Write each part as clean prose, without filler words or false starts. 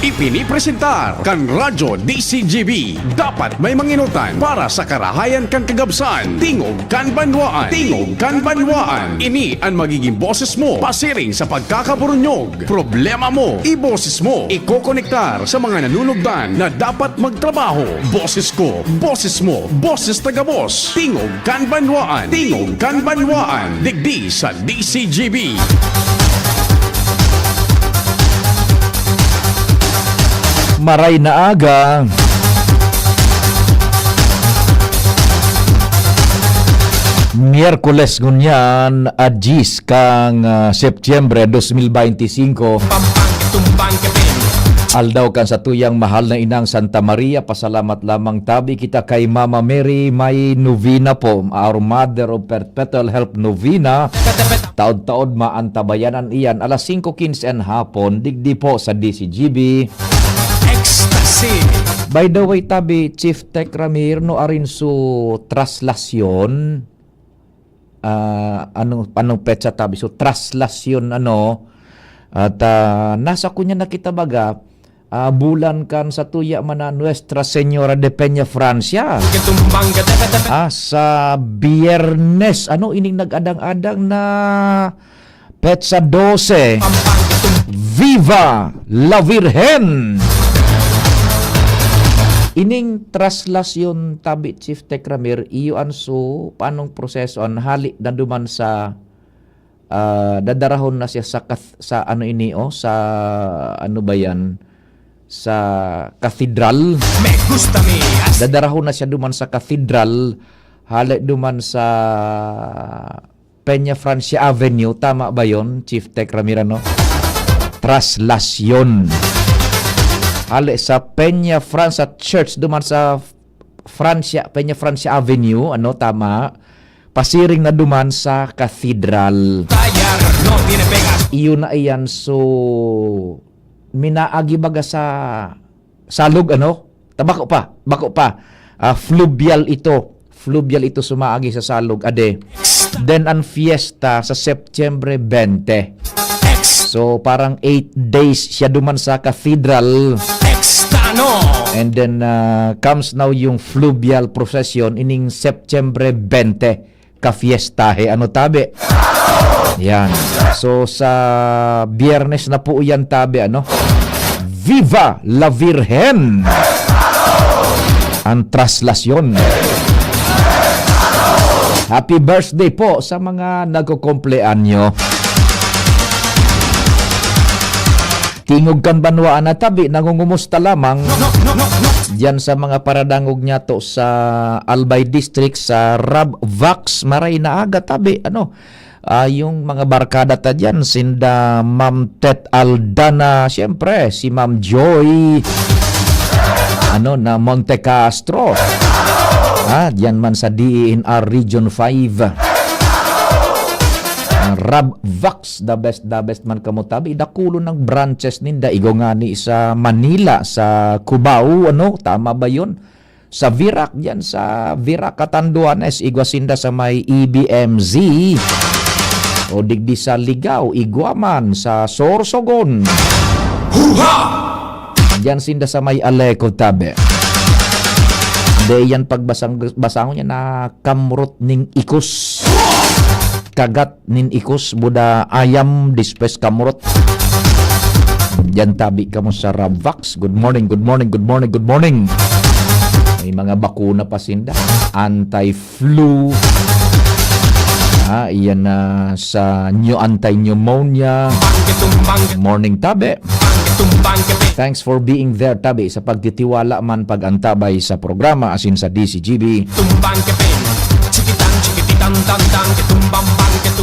Ipinipresentar kan Radyo DCGB. Dapat may manginutan para sa karahayan kan kagabsan. Tingog kan banwaan. Tingog kan banwaan. Ini ang magiging boses mo pasiring sa pagkakaburunyog. Problema mo, iboses mo. Ikokonektar sa mga nanunugdan na dapat magtrabaho. Boses ko, boses mo, boses taga-boss. Tingog kan banwaan. Tingog kan banwaan. Digdi sa DCGB. Maray na aga. Miyerkules ngunyan adjis kang Setyembre 2025. Aldaw kan sa tuyang mahal na inang Santa Maria, pasalamat lamang tabi kita kay Mama Mary, may novena po, our Mother of Perpetual Help novena. Taod-taod maantabayanan iyan, alas 5:15 and hapon, digdi po sa DCGB. By the way, tabi, Chief Tech Ramir, no arin su traslasyon, anong petsa tabi, so traslasyon, at nasa kunya nakita baga, bulan kan sa tuya mana Nuestra Señora de Peña Francia. Sa Biyernes, ining nag-adang-adang na petsa 12, Viva la Virgen! Ining traslasyon tabi Chief Tech Ramir, iyo anso paanong proseso an hali na duman sa dadarahon na siya sa sa bayan sa cathedral. Dadarahon na siya duman sa cathedral, hali duman sa Peña Francia Avenue, tama ba yon Chief Tech Ramir, Traslasyon. Hali sa Peña Francia Church duman sa Peña Francia Avenue, tama, pasiring na duman sa cathedral. Iyo na iyan, so minaagi baga sa salog, bako pa, fluvial ito sumaagi sa salog, ade. Then ang fiesta sa Setyembre 20. So parang 8 days siya duman sa cathedral. And then comes now yung fluvial procession ining Setyembre 20 ka fiestahe, tabi. Yan. So sa Biyernes na po yan tabi, Viva la Virgen! Ang traslasyon. Happy birthday po sa mga nagkukumpleanyo. Tingog kan banwaan na tabi, nangungumusta lamang diyan sa mga paradangog niya to sa Albay District, sa Rabvax, maray na aga tabi, yung mga barkada ta diyan, sinda Ma'am Tet Aldana, siyempre si Ma'am Joy na Monte Castro, diyan man sa DENR Region 5. Rabvax, the best man kamo tabi. Dakulo ng branches ninda, igo nga ni sa Manila, sa Cubao, tama ba yun? Sa Virac, yan sa Virac, Catanduanes, igwasinda sa may EBMZ, o digdi sa Ligao, Iguaman, sa Sorsogon, yan sinda sa may Aleco tabi. De yan pagbasang niya na kamrot ning ikus, kagat nin ikus, buda ayam dispes kamurot. Yan tabi kamo sa Rabvax. Good morning. May mga bakuna pa sinda, anti-flu, iyan na sa anti-pneumonia. Morning tabi. Thanks for being there tabi, sa pagtitiwala man pagantabay sa programa asin sa DCGB.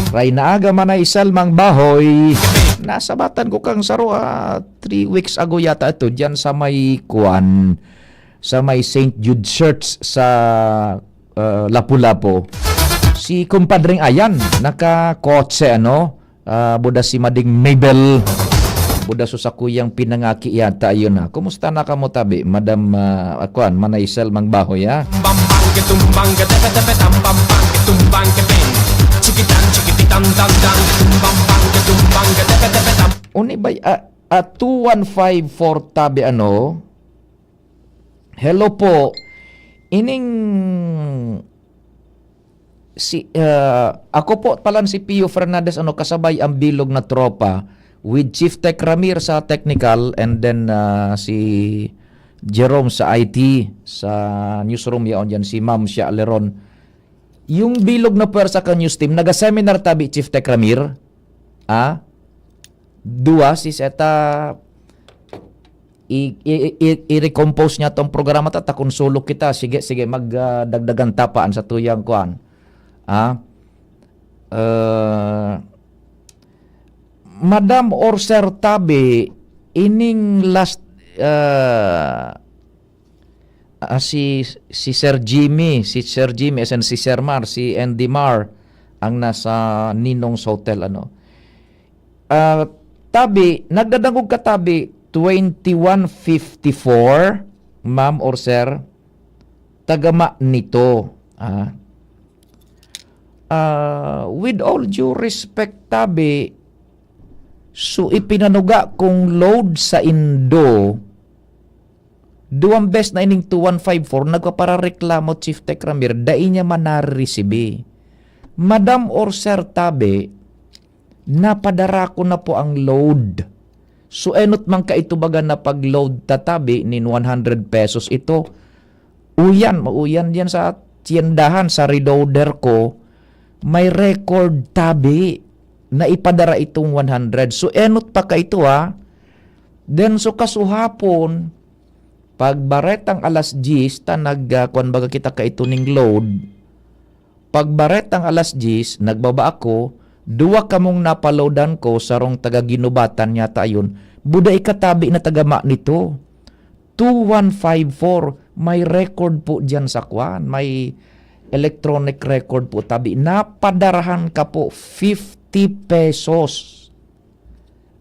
Ray na aga man ay Salmang Bahoy. Nasabatan ko kang saro 3 weeks ago yata ito dyan sa may sa may St. Jude Church sa Lapu-Lapu. Si kumpadring ayan, naka-kotse, buda si Mading Mabel, buda so sa kuyang pinangaki yata yun na. Kumusta na kamo tabi, Madam Manay Salmang Bahoy, Uni bay At 2154 tabi ano, hello po, ining ako po pala si Pio Fernandez ano kasabay ang bilog na tropa with Chief Tech Ramir sa technical and then si Jerome sa IT sa newsroom yaon dyan si Ma'am Shia Aleron. Yung bilog na pwersa ka news team naga-seminar tabi Chief Tech Ramir. Dua si Seta i-recompose niya tong programa ta konsulok kita sige magdagdagan tapaan sa tuyang kuan. Madam or Sir Tabi ining last si Sir Jimmy and si Sir Mar si Andy Mar ang nasa Ninong's Hotel ano. Tabi nagdadangog ka tabi 2154 ma'am or sir tagama nito with all due respect tabi so ipinanuga kung load sa Indo duwang best na ining 2154 nagpapara reklamo Chief Tech Ramir dai niya man na-receive. Madam or sir tabi napadara ko na po ang load so enot man ka ito baga na pag-load tatabi nin 100 pesos ito uyan yan sa tiendahan sa reloader ko may record tabi na ipadara itong 100 so enot pa ka ito then so kasuhapon pag baretang alas 10 ta nagkuan baga kita ka ito ning load pag baretang alas 10 nagbaba ako duwa kamong napaloadan ko sarong taga-ginubatan yata yun. Buda ikatabi na tagama nito. 2154. May record po dyan sa kwan. May electronic record po tabi. Napadarahan ka po 50 pesos.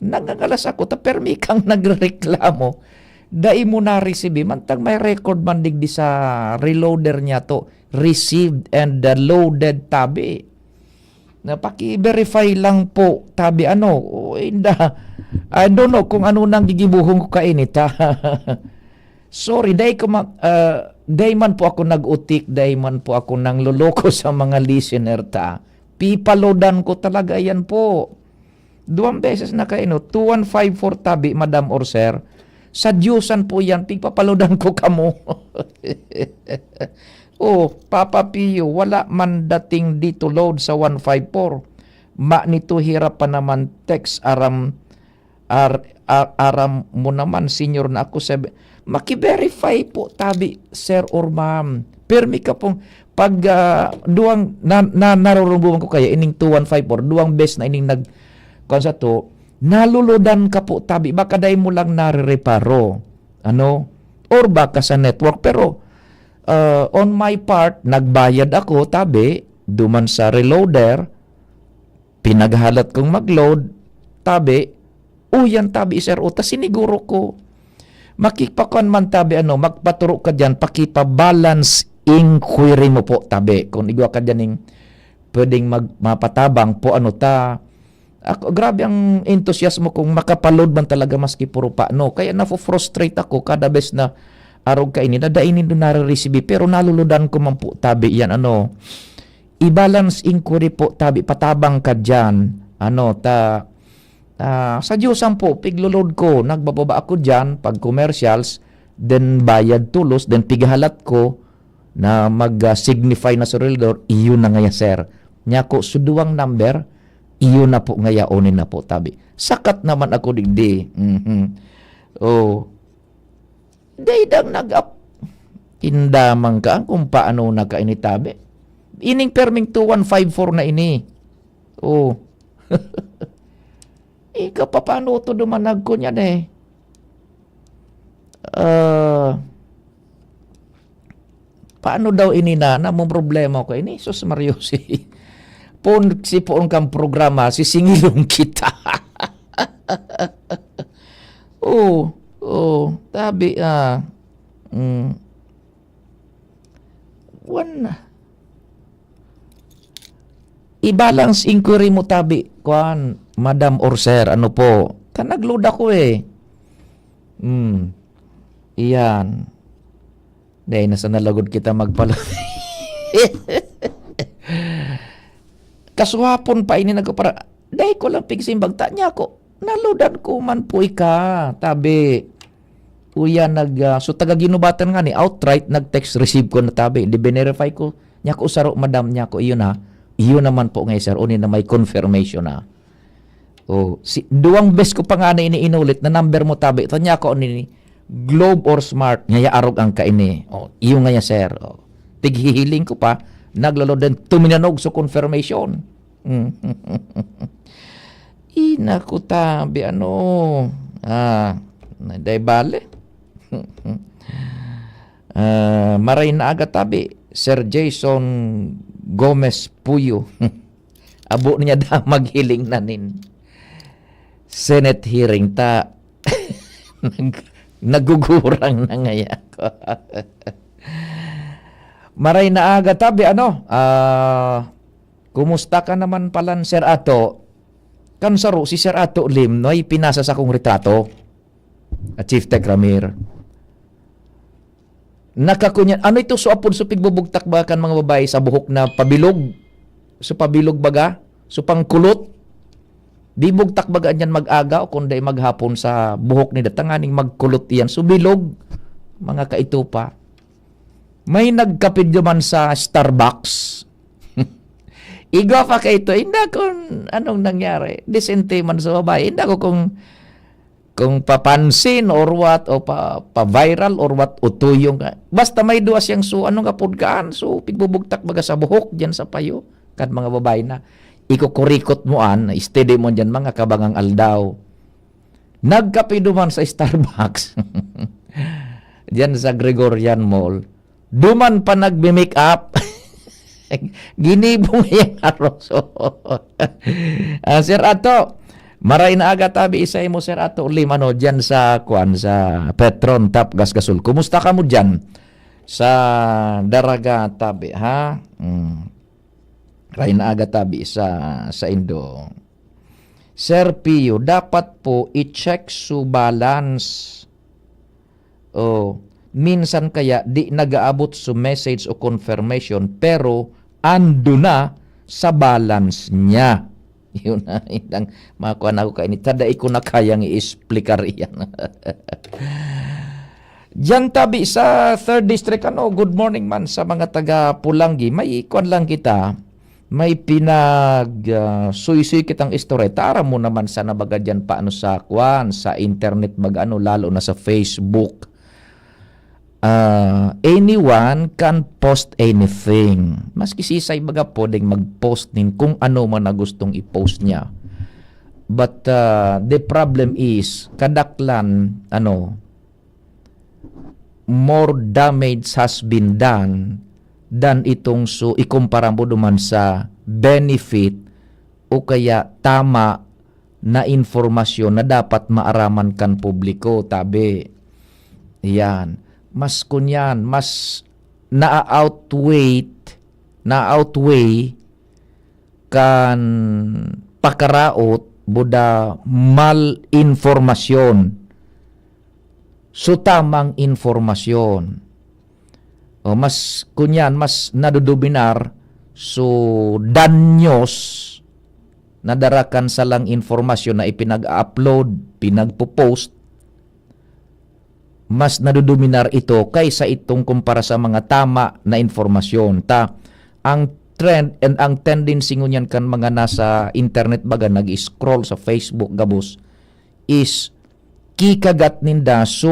Nagagalas ako. Permi kang nagreklamo. Dai mo na-receive. Mantang may record man digdi sa reloader niya to. Received and loaded tabi. Napaki-verify lang po tabi ano I don't know kung ano nang gigibuhong ko kainit sorry day man po ako nag-utik day man po ako nang loloko sa mga listener pipalodan ko talaga yan po duwang beses na kaino 2154 tabi madam or sir sa Diyosan po yan pipapalodan ko kamo. Papa Pio, wala man dating dito load sa 154. Nito hirap pa naman text aram mo naman senior na ako maki-verify po tabi sir or ma'am. Permi ka pong pag duwang narurumbuman ko kaya ining 2154 duwang best na ining konsa to naluludan ka po tabi baka dai mo lang narereparo or baka sa network pero on my part, nagbayad ako, tabi, duman sa reloader, pinaghalat kong mag-load, tabi, uyan tabi, sir, ta siniguro ko. Makipakon man tabi, magpaturo ka dyan, pakipa-balance inquiry mo po, tabi. Kung igwa ka dyan pwedeng mapatabang po, ako, grabe ang entusiasmo kung makapaload man talaga maski puro pa, Kaya na-frustrate ako kada bes na arog ka ini nadainin doon nare-receive pero naluludan ko man po tabi yan i-balance inquiry po tabi patabang ka dyan sa Diyosan po piglulod ko nagbababa ako dyan pag commercials then bayad tulos then pighalat ko na mag-signify na sa reloader iyon na ngaya sir nya ko suduang number iyon na po ngaya onin na po tabi sakat naman ako digdi daydang nag-up. Indamang ka kung paano nakainitabi. Ining perming 2154 na ini. Ika pa paano ito dumanag ko niyan paano daw ini na mong problema ko ini? Sus Mario si poon kang programa, sisingilong kita. Tabi i-balance inquiry mo tabi kuan madam or sir po Nag-load ako eh. Iyan. Dahil nasa nalagod kita magpala. Kasuhapon pa ini nagpara. Dahil ko lang pigsimbag. Tanya ko. Naludan ko man po ka. Tabi. Uya so taga ginubatan nga ni. Outright nag-text receive ko na tabi. Di verify ko. Nya ko usaro madam niya ko. Iyon na. Iyon naman po ngayon sir. Unin na may confirmation na. Duwang best ko pa nga na iniinulit na number mo tabi. Tanya ko ni Globe or Smart. Ngaya arog ang kaini. Iyon nga sir. Tighihiling ko pa. Naglalo din tuminanog sa confirmation. Inaku tabi day bale. Maray na aga tabi. Sir Jason Gomez Puyo. Abo niya da maghiling na nin. Senate hearing ta. Nagugurang na ngaya ko. Maray na aga tabi kumusta ka naman palan Sir Ato? Kansaro si Sir Ato Lim no ay pinasa sa kong retrato at Chief Tech Ramir. Nakakunya ito so apod so pigbubugtak ba kan mga babae sa buhok na pabilog? So pabilog baga? So pangkulot? Di bugtak baga niyan mag-aga o kundi maghapon sa buhok ni datanganing magkulot iyan. So bilog mga kaito pa. May nagkapid man sa Starbucks. Iga pa kay ito. Hindi kung anong nangyari. Disente man sa babae. Hindi ko kung papansin or what o pa-viral or what o tuyong. Basta may duwas yang so anong kapudkaan. So pigbubugtak baga sa buhok dyan sa payo. Kan mga babae na. Ikukurikot mo steady mo dyan mga kabangang aldaw. Nagkapid man sa Starbucks. Dyan sa Gregorian Mall. Duman pa nagbe-make up. Ginibong yung aroso. Sir Ato, maray na aga tabi isa mo Sir Ato ulim dyan sa Petron Tap Gasgasol. Kumusta ka mo dyan sa Daraga tabi ha? Maray na aga tabi sa Indo. Sir Pio, dapat po i-check su balance. Minsan kaya di nagaabot su message o confirmation pero ando na sa balance niya. Yun na, indang makuha na ako kainit. Tada ko na kayang i-explikar iyan. Diyan tabi sa 3rd District, good morning man sa mga taga Pulanggi. May ikuan lang kita, may suy-suy kitang istorya. Tara mo naman sana baga dyan sa sa internet baga lalo na sa Facebook. Anyone can post anything. Maski sisay baga pwedeng mag-post din kung ano man na gustong i-post niya. But the problem is kadaklan more damage has been done than itong ikumpara mo duman sa benefit o kaya tama na informasyon na dapat maaraman kan publiko tabi. Yan. Mas kunyan, mas na-outweigh kan pakaraot buda mal-informasyon. So tamang informasyon. Mas kunyan, mas nadudubinar so danyos nadarakan sa lang informasyon na ipinag-upload, pinagpo-post mas naduduminar ito kaysa itong kumpara sa mga tama na informasyon. Ang trend and ang tendency ngunyan kan mga nasa internet baga nag-scroll sa Facebook gabos is kikagat ninda so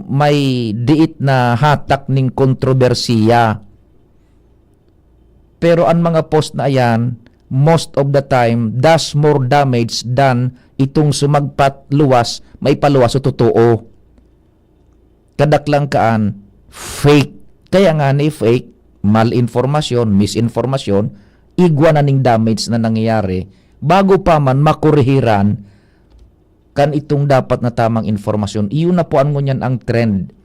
may diit na hatak ning kontrobersiya. Pero ang mga post na ayan, most of the time, does more damage than itong sumagpat luwas, may paluwas o totoo. Kadaklang kaan, fake. Kaya nga ni fake, malinformasyon, misinformasyon, igwa na ning damage na nangyayari, bago pa man makurihiran, kan itong dapat na tamang informasyon. Iyon na po ang ngunyan ang trend.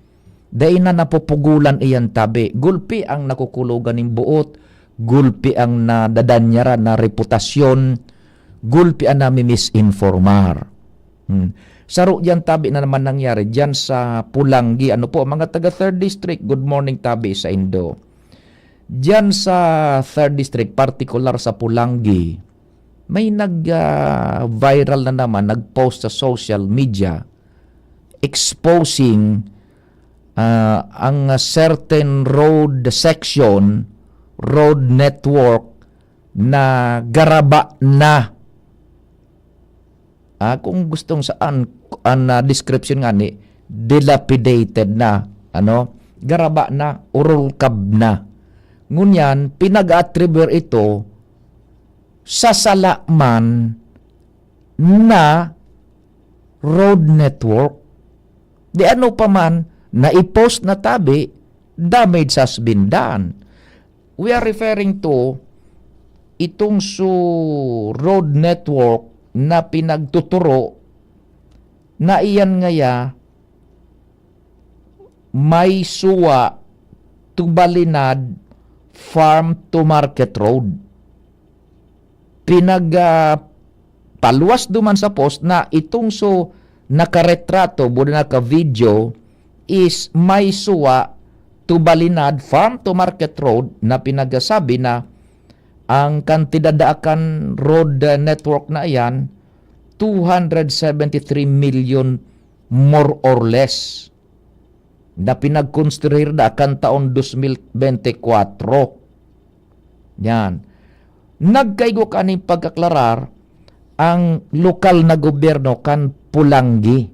Dahil na napupugulan iyan tabi. Gulpi ang nakukulugan ng buot, gulpi ang nadadanyara na reputasyon, gulpi ang nami misinformar. Saro dyan tabi na naman nangyari dyan sa Pulangi. Ano po, mga taga 3rd District, good morning tabi sa Indo. Dyan sa 3rd District, particular sa Pulangi, may nag-viral na naman, nag-post sa social media exposing ang certain road section, road network na garaba na. Kung gustong saan ang description nga ni dilapidated na, garaba na, urulkab na. Ngunyan pinag-attribute ito sa salaman na road network. Di ano pa man na i-post na tabi, damage has been done. We are referring to itong road network na pinagtuturo na iyan ngaya may suwa to Balinad Farm to Market Road. Paluwas duman sa post na itong nakaretrato, buda naka-video is may suwa to Balinad Farm to Market Road na pinagasabi na ang kantidadaakan road network na iyan 273 million more or less na pinagkonstruir na kan taon 2024. Yan. Nagkaigo kaning pagkaklarar ang lokal na gobyerno kan Pulangi.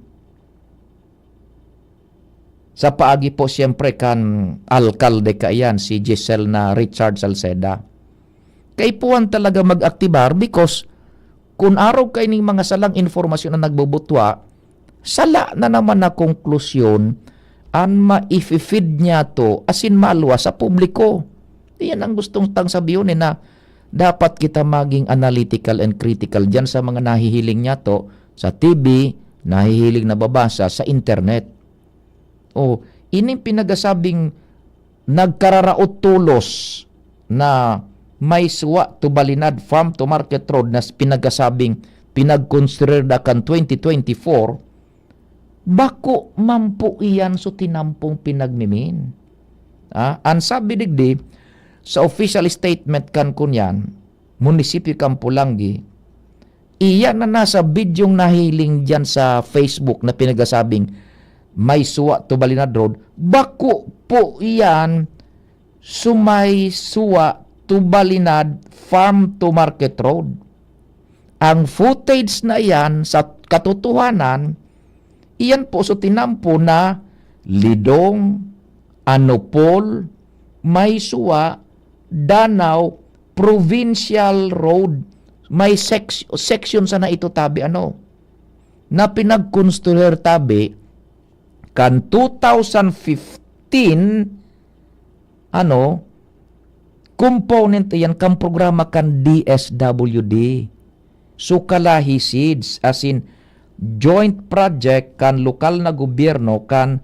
Sa paagi po siyempre kan alkalde kaiyan si Giselle na Richard Salceda. Kay puwan talaga mag-aktibar because kung araw kay ning mga salang informasyon na nagbubutwa, sala na naman na konklusyon ang ma-feed niya to asin malwa sa publiko. Iyan ang gustong tang sabihin na dapat kita maging analytical and critical dyan sa mga nahihiling niya to sa TV, nahihiling na babasa sa internet. Ining pinagasabing nagkararaot tulos na may suwa to Balinad Farm to Market Road na pinagasabing pinagkonstruir da kan 2024, bako mampu iyan so tinampong pinagmimin. Ang sabi digdi, sa official statement kan kunyan, munisipyo kan Pulangi, iyan na nasa bidyong nahiling dyan sa Facebook na pinagasabing may suwa to Balinad Road, bako po iyan sumay suwa to Balinad Farm to Market Road. Ang footage na iyan sa katotohanan, iyan po so tinampo na Lidong, Anopol, Maysuwa, Danau, Provincial Road. May section sa na ito tabi na pinagkonstruir tabi kan 2015 component yan kan programa kan DSWD. So kalahi seeds as in joint project kan lokal na gobyerno kan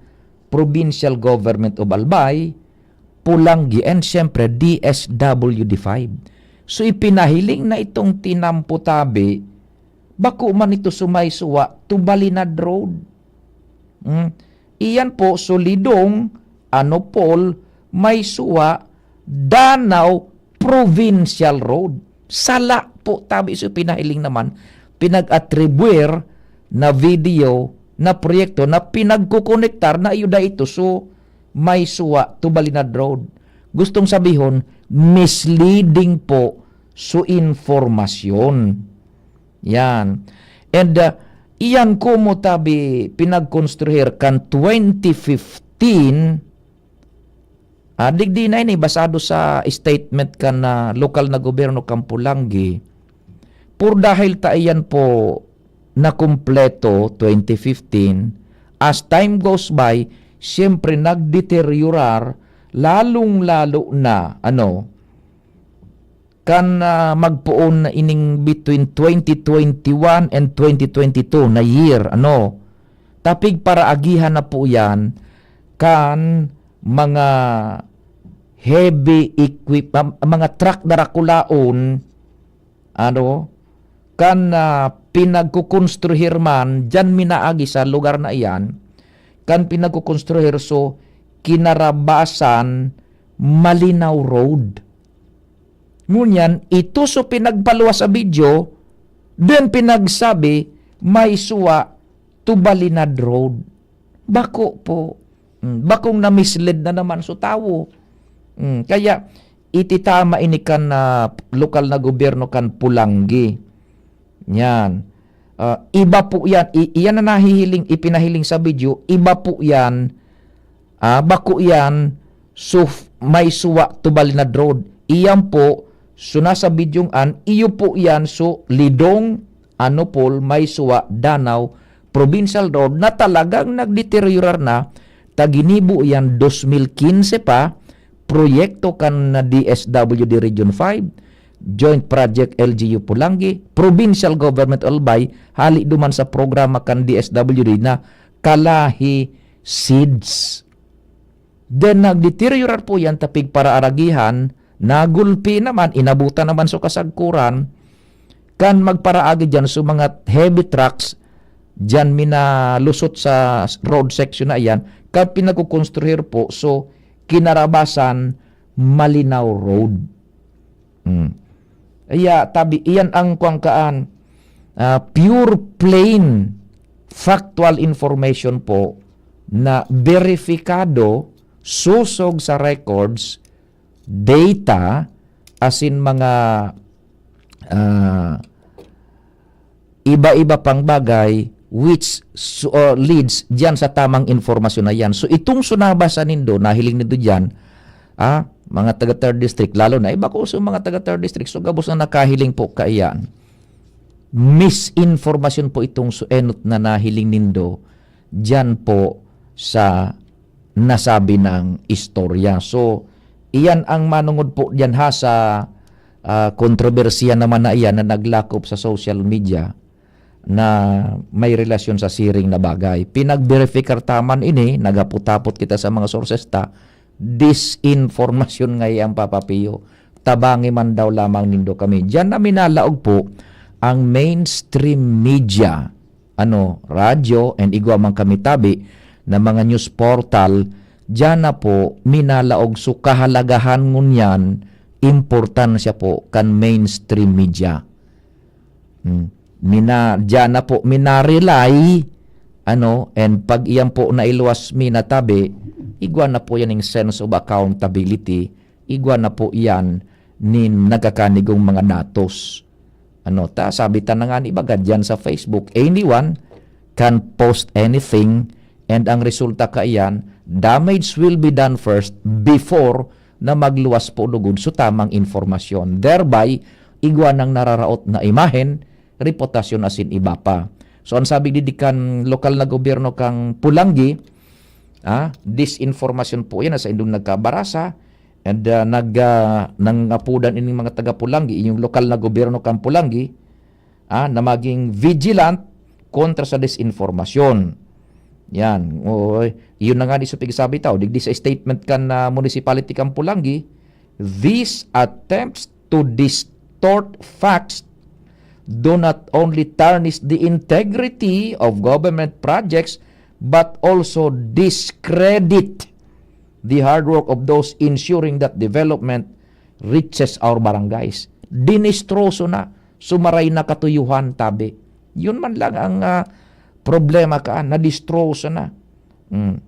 provincial government of Albay, Pulangi and siyempre DSWD 5. So ipinahiling na itong tinampo tabi bako man ito sumaysuwa to Balinad Road. Iyan po solidong Anopol, Maysuwa, Danau Provincial Road. Sala po tabi so pinahiling naman pinag-attribuer na video na proyekto na pinagkukonektar na iyuda ito so Maysuwa to Balinad Road. Gustong sabihon misleading po so informasyon. Yan. And iyan ko mo tabi pinagkonstruir kan 2015 digdi na ini basado sa statement kan na lokal na gobyerno kan Pulangi. Pur dahil ta iyan po na kumpleto 2015, as time goes by, siyempre nagdeteriorar lalong-lalo na kan magpuon na ining between 2021 and 2022 na year tapig para agihan na po yan kan mga heavy equipment, mga truck na rakulaon kan pinagkukonstruhir man dyan minaagi sa lugar na iyan, kan pinagkukonstruhir so kinarabasan Malinaw Road. Ngunyan, ito so pinagpaluwas sa video, then pinagsabi, may suwa to Balinad Road. Bako po. Bakong na-mislead na naman so tawo. Kaya, ititama ini kan lokal na gobyerno kan Pulangi. Yan. Iba po yan. Iyan na nahihiling, ipinahiling sa video. Iba po yan. Bako yan. So, may suwa to Balinad Road. Iyan po, so nasa bidyong iyo po yan. So, Lidong, Anopol, may suwa, Danau, Provincial Road na talagang nagdeteriorar na. Taginibo yan 2015 pa. Proyekto kan na DSWD Region 5, Joint Project LGU Pulangi, Provincial Government Albay, hali duman sa programa kan DSWD na Kalahi Seeds. Then nagdeteriorar po yan tapig para aragihan, nagulpi naman, inabutan naman so kasagkuran, kan magparaagi dyan so mga heavy trucks, dyan minalusot sa road section na yan, kan pinagkukonstruir po, so kinarabasan Malinaw Road. Tabi, iyan ang kuangkaan, pure plain factual information po na verifikado susog sa records, data, asin mga iba-iba pang bagay which leads dyan sa tamang informasyon na yan. So itong sunabasa nindo, nahiling nindo dyan, mga taga 3rd District, lalo na iba ko sa mga taga 3rd District, so gabos na nakahiling po kaiyan. Misinformasyon po itong suenot na nahiling nindo dyan po sa nasabi ng istorya. So, iyan ang manungod po dyan sa kontrobersiya naman na iyan na naglakop sa social media na may relasyon sa siring na bagay. Pinag-verifikar taman ini, nagaputapot kita sa mga sources disinformasyon nga iyang papapiyo. Tabangi man daw lamang nindo kami. Diyan na minalaog po ang mainstream media, radyo and igwa man kami tabi, na mga news portal, dyan na po minalaog so kahalagahan ngunyan, importansya po kan mainstream media. Dyan na po minarelay, and pag iyan po nailuwas minatabi, igwa na po yan yung sense of accountability, igwa na po yan ni nagkakanigong mga datos. Sabi na nga ni bagad dyan sa Facebook, anyone can post anything, and ang resulta kaiyan, damage will be done first before na magluwas po lugod so tamang informasyon. Thereby, igwa ng nararaot na imahen, reputasyon asin iba pa. So, ang sabi didikan lokal na gobyerno kang Pulangi, disinformasyon po yan sa indong nagkabarasa, and nangapudan ining mga taga Pulangi, yung lokal na gobyerno kang Pulangi, na maging vigilant kontra sa disinformasyon. Yan. Yun na nga di sa pigsabi tao. Digdi sa statement kan na municipality kang Pulangi, these attempts to distort facts do not only tarnish the integrity of government projects but also discredit the hard work of those ensuring that development reaches our barangays. Dinistroso na, sumaray na katuyuhan tabi. Yun man lang ang problema na-destroy na.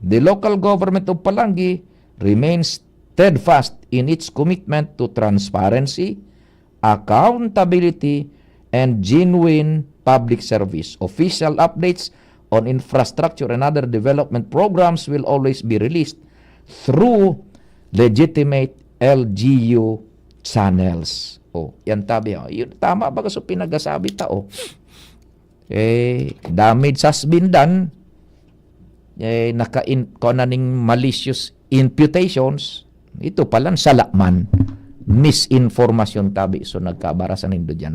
The local government of Pulangi remains steadfast in its commitment to transparency, accountability, and genuine public service. Official updates on infrastructure and other development programs will always be released through legitimate LGU channels. Yan tabi. Yun, tama ba kasi pinagasabi tao? Damage has been done, nakain malicious imputations, ito palang salakman, misinformation tabi, so nagkabarasan nindo dyan,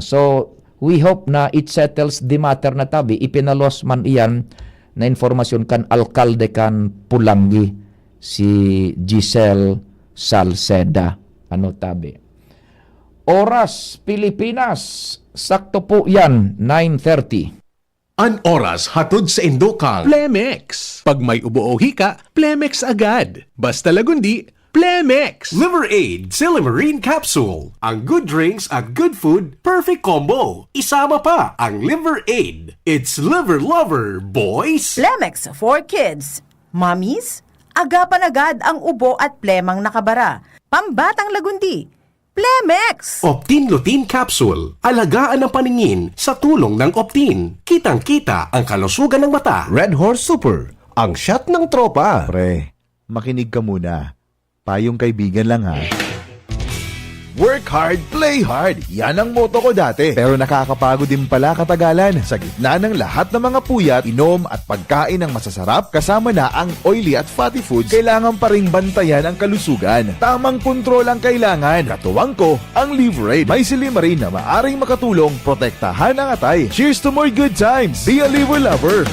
so we hope na it settles the matter na tabi, ipinalos man iyan na informasyon kan alkalde kan Pulangi, si Giselle Salceda, tabi. Oras, Pilipinas. Sakto po yan, 9:30. An oras hatod sa Indokal. Plemex. Pag may ubo o hika, Plemex agad. Basta Lagundi, Plemex. Liver Aid Silimarine Capsule. Ang good drinks at good food, perfect combo. Isama pa ang Liver Aid. It's liver lover, boys! Plemex for kids. Mommies, agapan agad ang ubo at plemang nakabara. Pambatang lagundi. Plemex! Optin Lutein Capsule. Alagaan ang paningin sa tulong ng Optin. Kitang-kita ang kalusugan ng mata. Red Horse Super, ang shot ng tropa. Pre, makinig ka muna. Payong kaibigan lang ha. Work hard, play hard. Yan ang motto ko dati. Pero nakakapagod din pala katagalan. Sa gitna ng lahat ng mga puyat, inom at pagkain ng masasarap, kasama na ang oily at fatty foods, kailangan pa ring bantayan ang kalusugan. Tamang kontrol ang kailangan. Katuwang ko, ang Liver Aid. May silimarin na maaring makatulong protektahan ang atay. Cheers to more good times. Be a liver lover.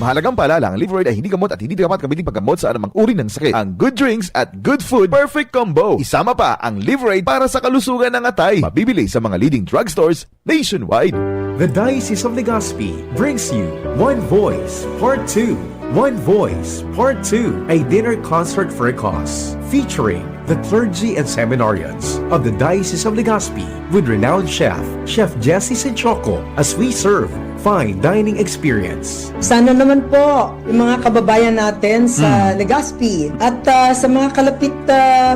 Mahalagang paalala, ang Liver Aid ay hindi gamot at hindi dapat gamitin paggamot sa anumang uri ng sakit. Ang good drinks at good food, perfect combo. Isama pa ang Liver Aid para sa kalusugan ng atay. Mabibili sa mga leading drugstores nationwide. The Diocese of Legazpi brings you One Voice Part 2. One Voice Part 2, a dinner concert for a cause, featuring the clergy and seminarians of the Diocese of Legazpi with renowned Chef Jesse Senchoco, as we serve fine dining experience. Sana naman po yung mga kababayan natin sa Legazpi at sa mga kalapit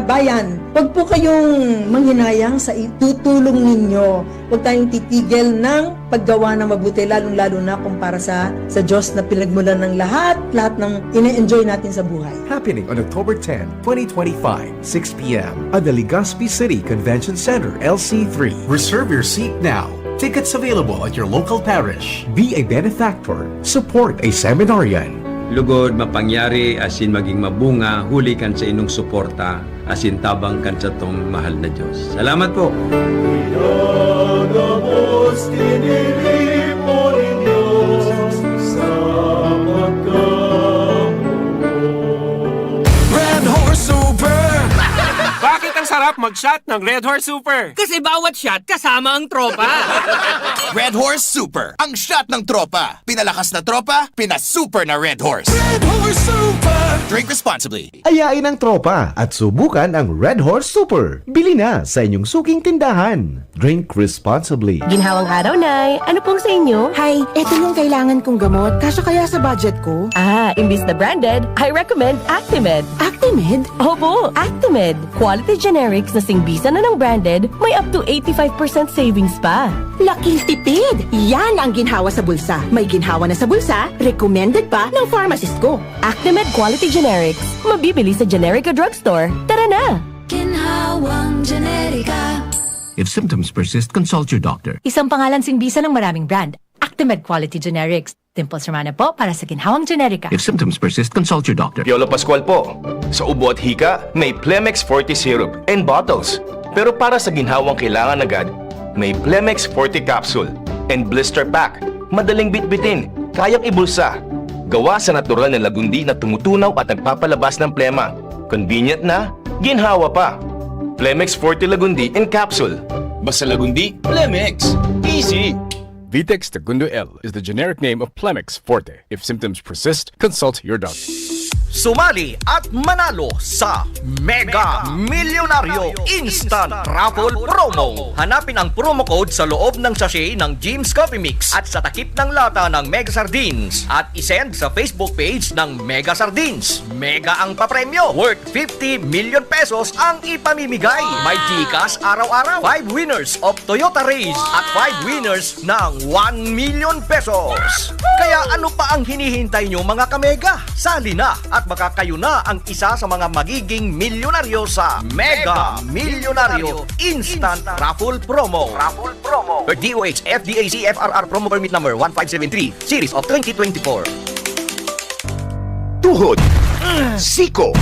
bayan, huwag po kayong manghinayang sa itutulong ninyo. Huwag tayong titigil ng paggawa ng mabuti, lalong-lalo na kung para sa Diyos na pinagmulan ng lahat ng ine-enjoy natin sa buhay. Happening on October 10, 2025, 6 p.m. at the Legazpi City Convention Center, LC3. Reserve your seat now. Tickets available at your local parish. Be a benefactor. Support a seminarian. Lugod mapangyari asin maging mabunga, huli kan sa inong suporta, asin tabang kan sa tong mahal na Diyos. Salamat po! Red Horse Super! Bakit ang sarap mag-shot ng Red Horse Super? Kasi bawat shot kasama ang tropa. Red Horse Super, ang shot ng tropa. Pinalakas na tropa, pinasuper na Red Horse. Red Horse Super! Drink responsibly. Ayain ang tropa at subukan ang Red Horse Super. Bili na sa inyong suking tindahan. Drink responsibly. Ginhawang araw, Nay. Ano pong sa inyo? Hi, eto yung kailangan kong gamot. Kasya kaya sa budget ko? Imbis na branded, I recommend Actimed. Actimed? Opo, Actimed. Quality generics na singbisa na ng branded, may up to 85% savings pa. Laking tipid! Yan ang ginhawa sa bulsa. May ginhawa na sa bulsa, recommended pa ng pharmacist ko. Actimed Quality Generics. Mabibili sa Generica Drugstore. Tara na! Ginhawang Generika. If symptoms persist, consult your doctor. Isang pangalan singbisa ng maraming brand. Actimed Quality Generics. Dimples Romana po para sa Ginhawang Generika. If symptoms persist, consult your doctor. Piolo Pascual po. Sa ubo at hika, may Plemex Forte Syrup and bottles. Pero para sa ginhawang kailangan agad, may Plemex Forte Capsule and Blister Pack. Madaling bitbitin, kayang ibulsa. Gawa sa natural na lagundi na tumutunaw at nagpapalabas ng plema. Convenient na, ginhawa pa. Plemex Forte Lagundi in Capsule. Basta Lagundi, Plemex. Easy. Vitex Segundo L is the generic name of Plemex Forte. If symptoms persist, consult your doctor. Sumali at manalo sa Mega Milyonaryo Instant Raffle Promo. Hanapin ang promo code sa loob ng sachet ng Jim's Coffee Mix at sa takip ng lata ng Mega Sardines at isend sa Facebook page ng Mega Sardines. Mega ang papremyo. Worth 50 million pesos ang ipamimigay. May Gcash araw-araw. 5 winners of Toyota Race at 5 winners ng 1 million pesos. Kaya ano pa ang hinihintay nyo mga kamega? Sali na at baka kayo na ang isa sa mga magiging milyonaryo sa Mega Milyonaryo Instant Raffle Promo. Per DOH FDAC FRR Promo Permit Number 1573 Series of 2024. Tuhod, siko,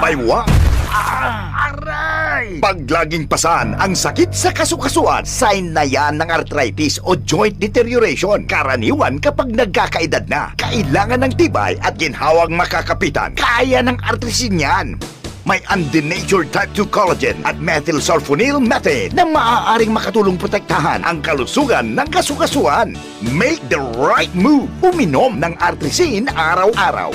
baywa, aray! Pag laging pasan ang sakit sa kasukasuan, sign na yan ng arthritis o joint deterioration. Karaniwan kapag nagkakaedad na, kailangan ng tibay at ginhawang makakapitan. Kaya ng artrisin yan. May undenatured type 2 collagen at methylsulfonyl methane na maaaring makatulong protektahan ang kalusugan ng kasukasuan. Make the right move. Uminom ng Artrisin araw-araw.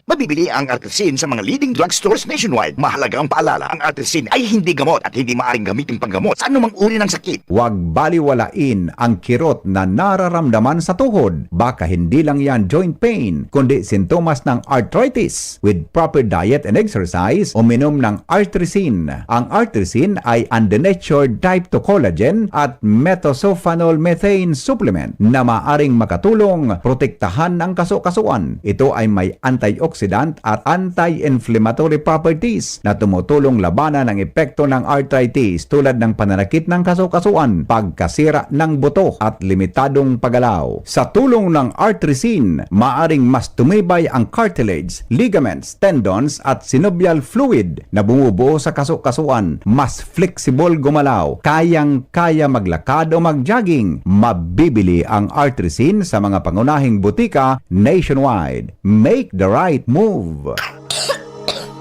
Mabibili ang Artrisin sa mga leading drugstores nationwide. Mahalagang paalala, ang Artrisin ay hindi gamot at hindi maaaring gamitin panggamot sa anumang uri ng sakit. Huwag baliwalain ang kirot na nararamdaman sa tuhod. Baka hindi lang yan joint pain, kundi sintomas ng arthritis. With proper diet and exercise, uminom ng Artrisin. Ang Artrisin ay undenatured type 2 collagen at methylsulfonyl methane supplement na maaring makatulong protektahan ng kasukasuan. Ito ay may antioxidant at anti-inflammatory properties na tumutulong labanan ang epekto ng arthritis tulad ng pananakit ng kasukasuan, pagkasira ng buto at limitadong paggalaw. Sa tulong ng Artrisin, maaring mas tumibay ang cartilage, ligaments, tendons at synovial fluid na bumubuo sa kasukasuan, mas flexible gumalaw, kayang-kaya maglakad o mag-jogging. Mabibili ang Artrisin sa mga pangunahing butika nationwide. Make the right move.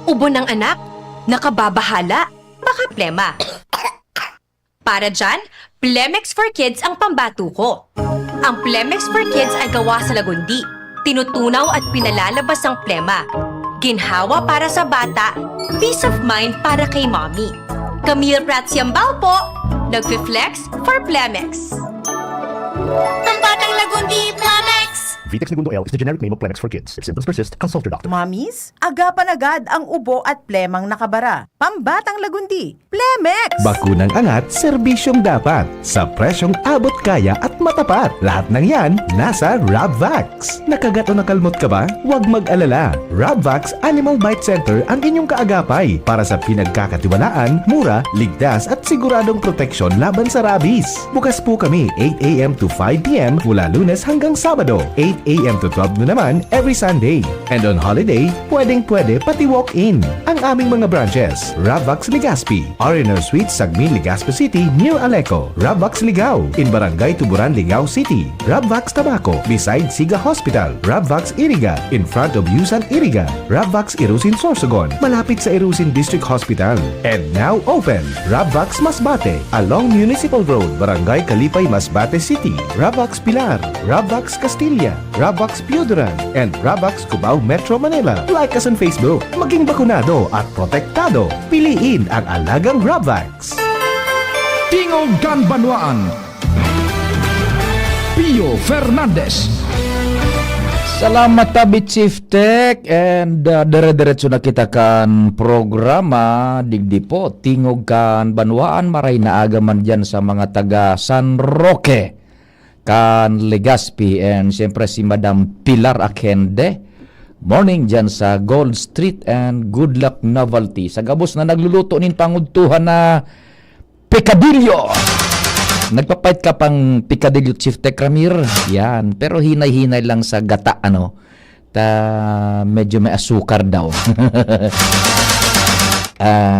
Ubo ng anak? Nakababahala? Baka plema. Para dyan, Plemex for Kids ang pambato ko. Ang Plemex for Kids ay gawa sa lagundi. Tinutunaw at pinalalabas ang plema. Ginhawa para sa bata, peace of mind para kay mommy. Camille Prats Yambao po, nagfi-flex for Plemex. Pambatang lagundi, Plemex! Vitex Segundo L is the generic name of Plemex for kids. If symptoms persist, consult your doctor. Mommies, agapan agad ang ubo at plemang nakabara. Pambatang lagundi, Plemex! Bakunang angat, serbisyong dapat. Sa presyong abot kaya at matapat. Lahat ng yan, nasa Rabvax. Nakagat o nakalmot ka ba? Huwag mag-alala. Rabvax Animal Bite Center ang inyong kaagapay para sa pinagkakatiwalaan, mura, ligtas at siguradong proteksyon laban sa rabies. Bukas po kami 8 a.m. to 5 p.m. mula Lunes hanggang Sabado, 8 a.m. to 12 na naman every Sunday. And on holiday, pwedeng-pwede pati walk-in. Ang aming mga branches, Rabvax Legazpi, R&R Suite, Sagmin, Legazpi City, near Aleco. Rabvax Ligao, in Barangay Tuburan, Ligao City. Rabvax Tabaco, beside Siga Hospital. Rabvax Iriga, in front of Yusan Iriga. Rabvax Irusin Sorsogon, malapit sa Irusin District Hospital. And now open, Rabvax Masbate, along Municipal Road, Barangay Kalipay, Masbate City. Rabvax Pilar, Rabvax Castilla, Rabvax Pioduran, and Rabvax Cubao Metro Manila. Like us on Facebook. Maging bakunado at protektado. Piliin ang alagang Rabvax. Tingog Ganbanwaan, Pio Fernandez. Salamat tabi Chief Tech and dire-diretso na kita kan programa digdi po Tingog Ganbanwaan maray na agaman dyan sa mga taga San Roque kan Legazpi and siyempre si Madam Pilar Akende. Morning dyan sa Gold Street and Good Luck Novelty. Sa gabos na nagluluto nin pangudtuhan na picadillo. Nagpapait ka pang picadillo Chief Tech Ramir. Yan. Pero hinay-hinay lang sa gata ano. Medyo may asukar daw.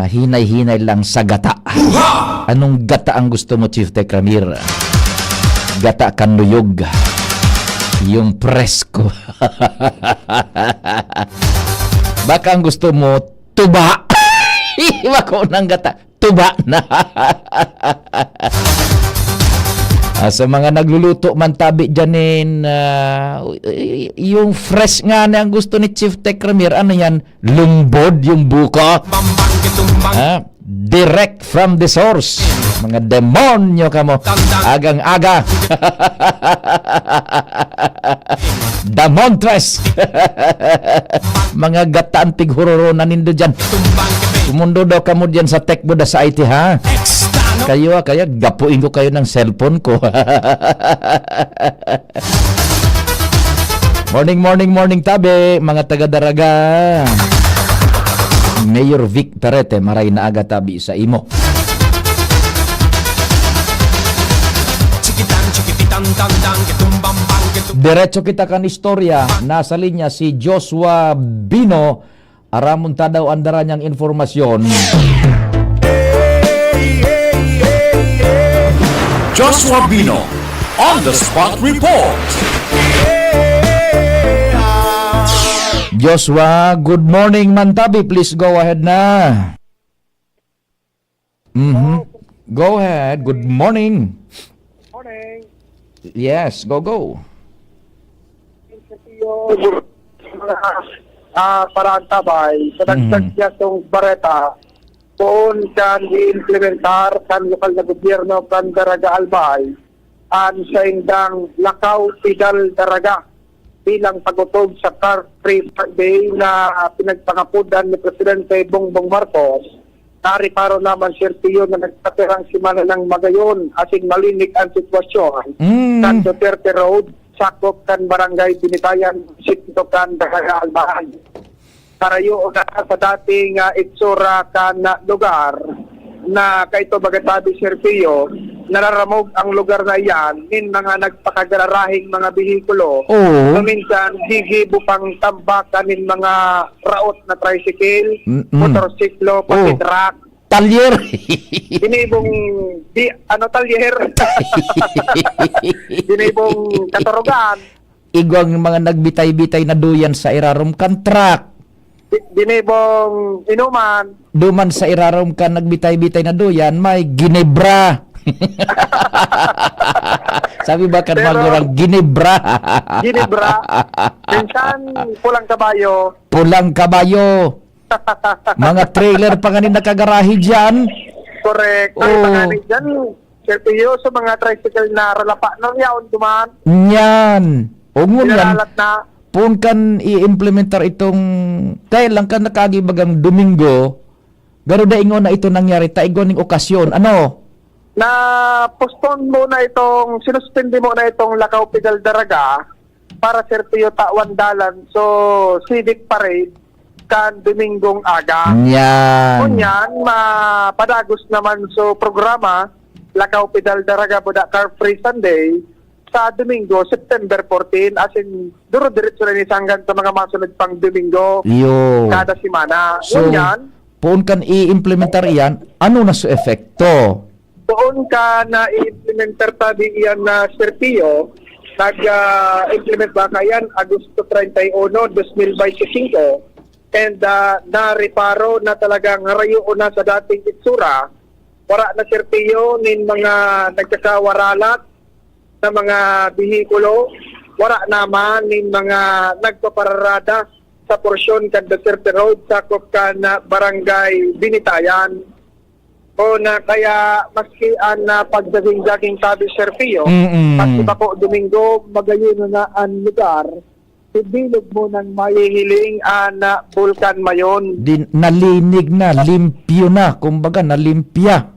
Hinay-hinay lang sa gata. Anong gata ang gusto mo Chief Tech Ramir? Gata kanuyog. Yung presko. Baka ang gusto mo, tuba. Iba ko ng gata. Tuba na. Sa mga nagluluto man tabi dyanin, yung fresh nga na ang gusto ni Chief Tech Ramir, ano yan? Lumbod yung buko. Direct from the source. Mga demonyo ka mo. Agang-aga. Damontres. Mga gataan tighururo na nindo dyan. Sumundo daw ka mo dyan sa tech mo da sa IT ha. Kayo kaya gapuin ko kayo ng cellphone ko. Morning tabi mga taga-daraga. Mayor Vic Perete maray na aga tabi sa imo. Diretso kita kan istorya. Nasa linya si Joshua Bino. Aramunta daw andara niyang informasyon. Joshua Bino on the spot report. Joshua, good morning Mantabi. Please go ahead na. Go ahead. Good morning. Morning. Yes, go. Parang tabay, sa dagdag niya itong bareta, kung kan i-implementar kan lokal na gobyerno kan Daraga Albay, an sa indang Lakaw Pidal Daraga bilang pagutob sa car-free day na pinagpangapudan ni Presidente Bongbong Marcos. Nariparo naman sirtiyo na nagpatirang simana ng magayon asin malinig ang sitwasyon kan Duterte Road, sakop kan Barangay Binitayan, sitio kan Daraga Albay. Karayo na sa dating itsura kan lugar na kaito bagatabi sirtiyo, nararamog ang lugar na yan in mga nagpakagararahing mga bihikulo. Minsan, gigibupang tambakan in mga raot na tricycle, motorsiklo, pati truck. Talyer. Dinibong, talyer? Dinibong katurugan. Igwang mga nagbitay-bitay na duyan sa irarom kan truck. Dinibong inuman. Duman sa irarom kan nagbitay-bitay na duyan, may ginebra. Sabi ba kan magurang ginebra? Ginebra. Minsan pulang kabayo. Pulang kabayo. Mga trailer pa ganin nakagarahe dyan. Correct. Ay, dyan, sertiyo sa mga tricycle na ralapa nang yaon duman. Yan. Ungon yan. Na. Pun kan i-implementar itong dahil lang kan nakagibagang Domingo, garo da ingon na ito nangyari, taigon ng okasyon. Ano? Na postpone mo na itong, sinuspindi mo na itong Lakaw Pidal Daraga para sertiyo tawan dalan. So, civic parade kan Domingong aga. Yan. Kunyan, mapadagos naman so programa, Lakaw Pidal Daraga Buda Car Free Sunday, sa Domingo, September 14, as in, duro-diretso na nisanggan sa mga masunod pang Domingo kada simana. So, poon kan i-implementar iyan, ano na sa efekto? Poon ka na i-implementar tabi iyan na sertiyo, nag-implement ba kayan Agosto 31, 2025, and na-reparo na talagang rayo na sa dating itsura, wala na sertiyo nin mga nagkakawaralat na mga bihikulo, wala naman ng mga nagpapararada sa porsyon kan Duterte Road, sakop kan Barangay Binitayan. O na kaya maski na pagdaging-daging tabi serpiyo, pati pa po Domingo, magayon na ang lugar, ibilog mo ng mahihiling na bulkan mayon. Nalinig na, limpyo na, kumbaga nalimpya.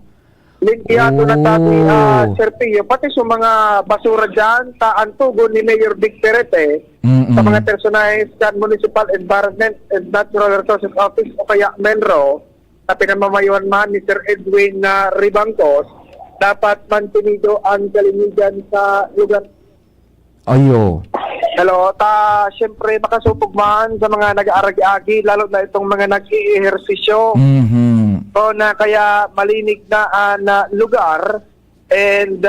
Limpiyado na tabi sertiyo, pati sa mga basura dyan, taantugon ni Mayor Vic Perete, sa mga personahes kan Municipal Environment and Natural Resources Office o kaya MENRO, na pinamamayuan man ni Sir Edwin Ribangcos, dapat mantinido ang kalinigan sa lugar. Ayo. Hello, siyempre makasupog man sa mga nag-aaragi-agi, lalo na itong mga nag-i-ehersisyo. So na kaya malinig na lugar and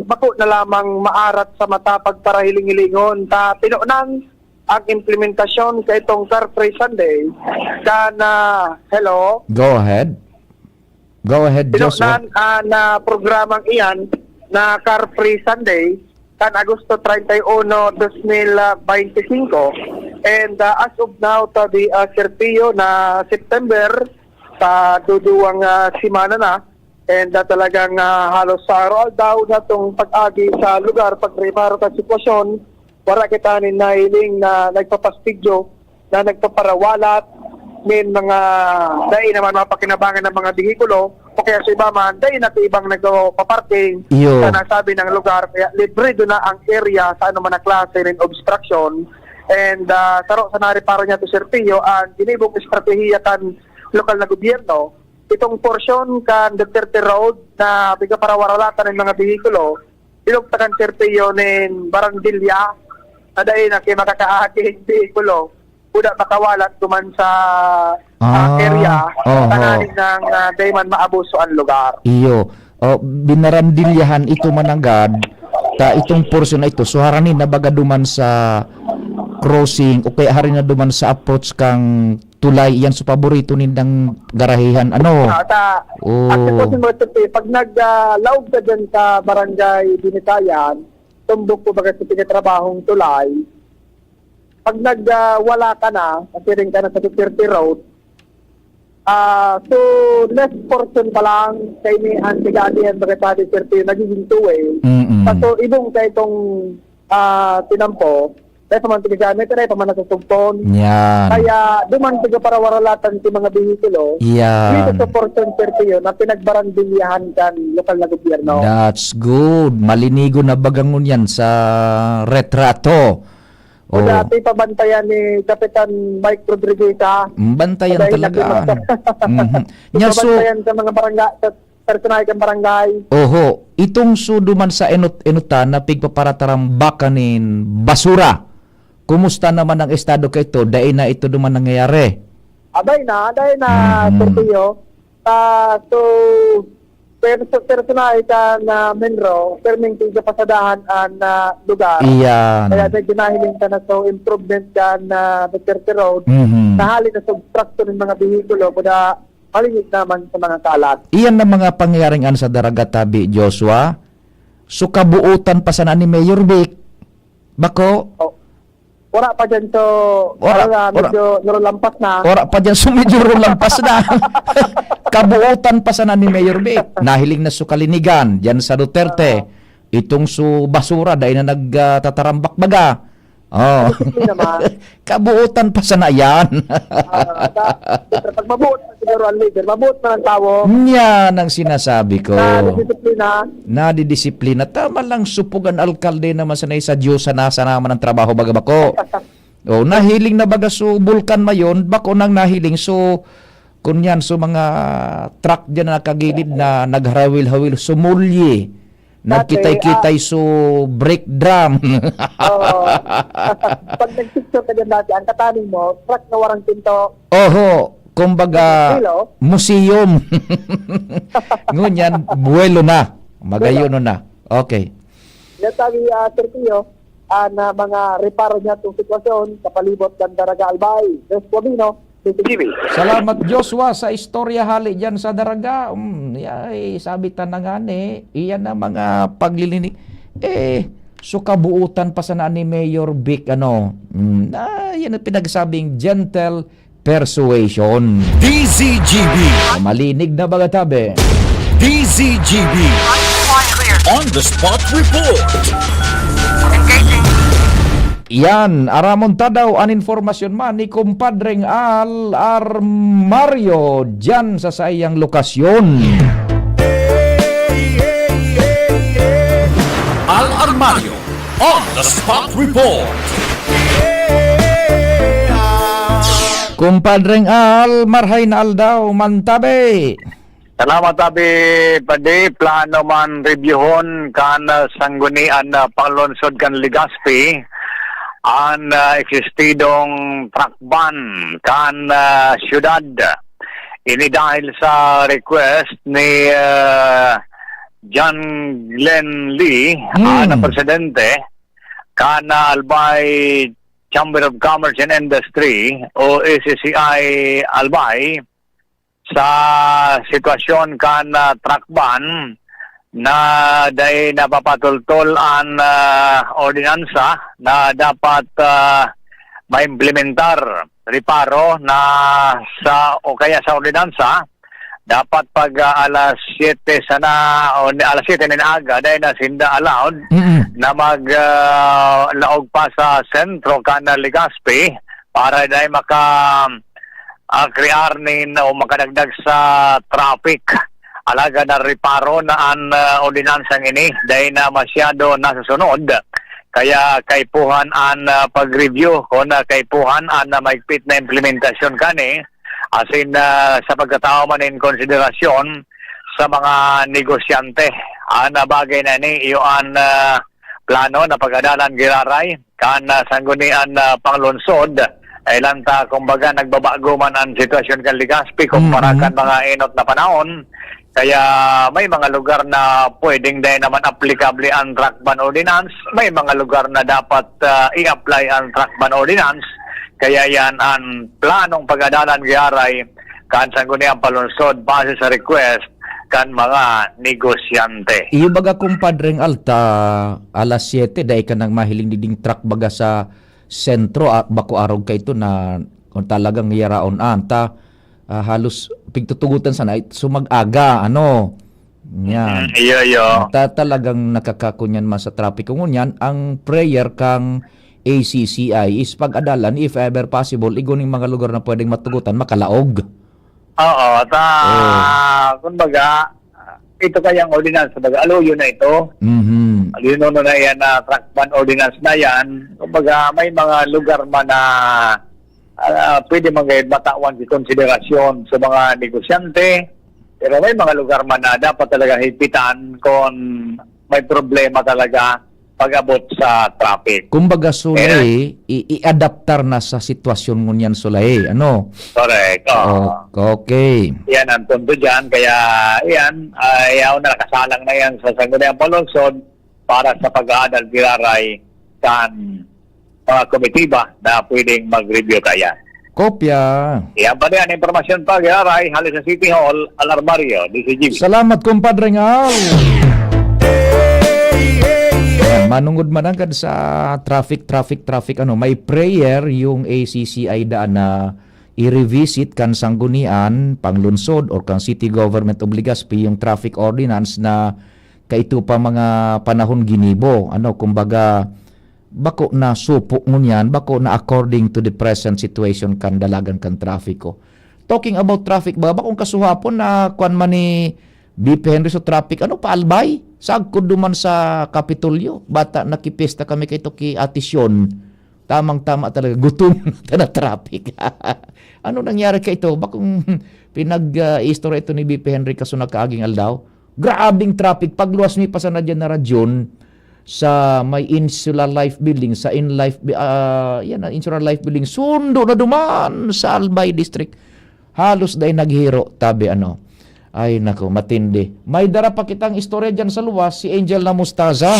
bako na lamang maarat sa matapag para hiling-hilingon. Pinunan ang implementasyon kay itong Car Free Sunday hello? Go ahead, Joshua. Pinunan na programang iyan na Car Free Sunday kan Agosto 31, 2025 and as of now tabi sertiyo na September sa duduwang simana na and talagang halos sa araw daw na itong pag-agi sa lugar, pag-reparo sa sitwasyon, wala kita ni nahiling na nagpapastigyo, na nagpaparawalat, min mga dahil naman mapakinabangan ng mga bihikulo, o kaya sa iba man, dahil na ibang nagpaparking, sa nasabi ng lugar, kaya libre doon na ang area sa ano man na klase ng obstruction, and saro sa nariparo niya to sertiyo, ang ginibong estratehiya kan lokal na gobyerno, itong porsyon kan Duterte Road na biga para waralatan ng mga bihikulo, ilugtakan sertiyo ng Barandilla, na dahil na kayo makakaahaging bihikulo, uda makawalat duman sa area, tananin ng dahil man maabuso ang lugar. Iyo, binarandilyahan ito managad, ta itong porsyon na ito, so haranin na baga duman sa crossing o kaya hari na duman sa approach kang tulay yan sa paborito nindang garahihan ano. Actually, pag naglaog ka dyan sa barangay Binitayan, tumbok po baga sa pinatrabahong tulay, pag nagwala ka na, kasi rin ka na sa 50 road, so less portion pa lang kay ni Antigadian baga sa 30 nagiging two-way. So ibong kay itong tinampo, kaya pamantigamit na paman sa sugpon. Yan. Kaya dumantiga para waralatan si mga bihikulo. Yan. Dito sa portion 30 yun na pinagbarangbilyahan kan lokal na gobyerno. That's good. Malinigo na bagangon yan sa retrato. O dati pabantayan ni Kapitan Mike Rodriguez. Bantayan talaga. Nya so pabantayan sa mga barangay, sa personal kang barangay. oho, itong suduman sa enutan na pigpaparataram bakanin basura. Kumusta naman ang estado kay ito? Dahil na ito duman nangyayari. Aday na, Sergio. So, personal ka na Menro, perming tiga pasadahan na lugar. Iyan. Kaya medyo nahiling ka na so improvement ka na Duterte Road. Nahali na sa obstruction ng mga bihikulo, kuda malingit naman sa mga kalat. Iyan na mga pangyayaring sa Daragatabi, Joshua. So kabuutan pa sana ni Mayor Vic. Bako? Wala pa dyan so, medyo narolampas na. Ora pa dyan so medyo lampas na. Kabuutan pa sana ni Mayor Vic. Nahiling na sukalinigan dyan sa Duterte. Itong su basura dahil na nagtatarambak baga. Oh. Kabuutan pa sana yan. Pag mabuot na siguro ang leader, mabuot na ang tao. Yan ang sinasabi ko. Nadidisiplina. Nadidisiplina. Tama lang supugan alkalde naman sanay sa Diyos sana naman ang trabaho baga bako. Oh, nahiling na baga so bulkan mayon, bako nang nahiling so kunyan so mga truck diyan na nakagilid na nagharawil-hawil sumulye. Nagkitay-kitay so brake drum. Pag nag-picture ka dyan dati, ang kataning mo, truck na warang pinto. Oho, kumbaga museum. Ngunyan, buwelo na. Magayon na. Okay. Nasabi, Sergio, na mga reparo niya itong sitwasyon sa palibot ng Daraga Albay. Des Wabino, Salamat Joshua sa istorya hali dyan sa Daraga. Sabitan na nga iyan na mga paglilinig. So kabuutan pa sana ni Mayor Vic yan ang pinagsabing gentle persuasion. DZGB. Malinig na bagatabi. DZGB. On the spot report. Yan, aramon ta daw an informasyon man ni kumpadreng Al Armario dyan sa sayang lokasyon. Al Armario. On the spot report. Kumpadreng Al, marhay na al daw, mantabi. Salamat tabi padi plano man reviewon kan sanggunian panglonsod kan Legazpi an existidong truck ban kan syudad. Ini dahil sa request ni John Glenn Lee na presidente kan Albay Chamber of Commerce and Industry o ACCI Albay sa sitwasyon kan truck ban na dahil napapatultol ang ordinansa na dapat maimplementar reparo na sa o kaya sa ordinansa dapat pag alas 7 sana o alas 7 na aga dahil na sinda allowed na maglaog pa sa sentro kan Legazpi para dahil krear o makadagdag sa traffic. Alaga na reparo na ang ordinansang ini dahil na masyado nasusunod. Kaya kaipuhan ang pag-review kung kaipuhan ang maigpit na implementasyon kani asin sa pagkatao man in konsiderasyon sa mga negosyante. Na bagay na ni iyon plano na pag-adalan giraray kan sanggunian panglonsod ay lanta kumbaga nagbabago man ang sitwasyon kan Legazpi kumpara kan mga inot na panahon Kaya may mga lugar na pwedeng din naman applicable ang truck ban ordinance, may mga lugar na dapat i-apply ang truck ban ordinance. Kaya yan ang planong pag-adalan gayaray kan sangguniang palunsod base sa request kan mga negosyante. Iyo baga kumpadreng Alta, alas 7 dahil ka nang mahiling diding truck baga sa sentro at bako arog ka ito na kung talagang yaraon anta halos pigtutugutan sana sumag-aga yan. Iyo. Talagang nakakakunyan man sa trapiko ngunyan ang prayer kang ACCI is pag-adalan if ever possible iguning mga lugar na pwedeng matugutan makalaog. Oo, kumbaga ito kayang ordinance, kumbaga aluyo na ito. Aluyo na yan na truck ban ordinance na yan. Kumbaga may mga lugar man na pwede matawan si konsiderasyon sa mga negosyante, pero may mga lugar man na dapat talaga hipitan kung may problema talaga pag-abot sa traffic. Kumbaga sulay, i-adaptar na sa sitwasyon ngunyan sulay, Correct. Okay. Yan ang punto dyan, kaya yan, ayaw na nakasalang na yan sa sangguniang palunsod para sa pag-aadal giraray kan mga komitiba na pwedeng mag-review kaya. Kopya. Yan ba yan, informasyon pa, Giraray, halis sa City Hall, Alarmario, DCGB. Salamat, kumpadre Ngal. Manungod man agad sa traffic, may prayer yung ACCI daan na i-revisit kan sanggunian, panglunsod, or kan city government of Legazpi yung traffic ordinance na kaito pa mga panahon ginibo. Kumbaga, bako na supo ngunyan, bako na according to the present situation kan dalagan kan trafiko. Talking about traffic ba, bakong kasuhapon na kuan man ni BP Henry sa traffic, paalbay? Sagkod duman sa Kapitolyo, bata nakipista kami kay ki Atisyon. Tamang-tama talaga, gutom na traffic. Ano nangyari kay ito? Bakong pinag-istorya ito ni BP Henry kaso nakaaging aldaw? Grabing traffic, pagluwas mi pa sa na dyan na radyon, sa may Insular Life Building, sa Insular Life Building, sundo na duman sa Albay District. Halos dahil naghiro, tabi Ay nako, matindi. May dara pa kitang istorya dyan sa luwas, si Angel na Mustaza.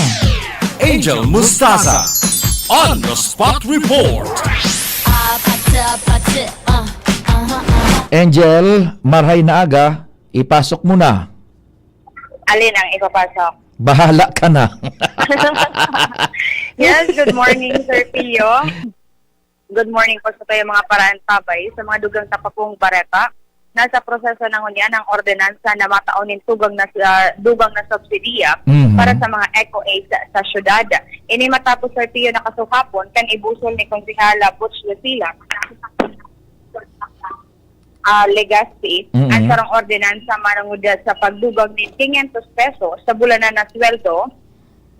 Angel Mustaza on the spot report. Angel, marhay na aga, ipasok mo na. Alin ang ipapasok? Bahala ka na. Yes, good morning, Sir Pio. Good morning po sa tayo mga paraan tabay sa mga dugang tapakong bareta. Nasa proseso na ngunyan ang ordinansa na mataunin dugang na subsidiya para sa mga eco-aids sa syudad. Ini matapos, Sir Pio, nakasukapon kan ibusol ni Konsihala Butch Lucila Legazpi ang sarang ordinansa manungod sa pagdugag ni 500 pesos sa bulanan na sweldo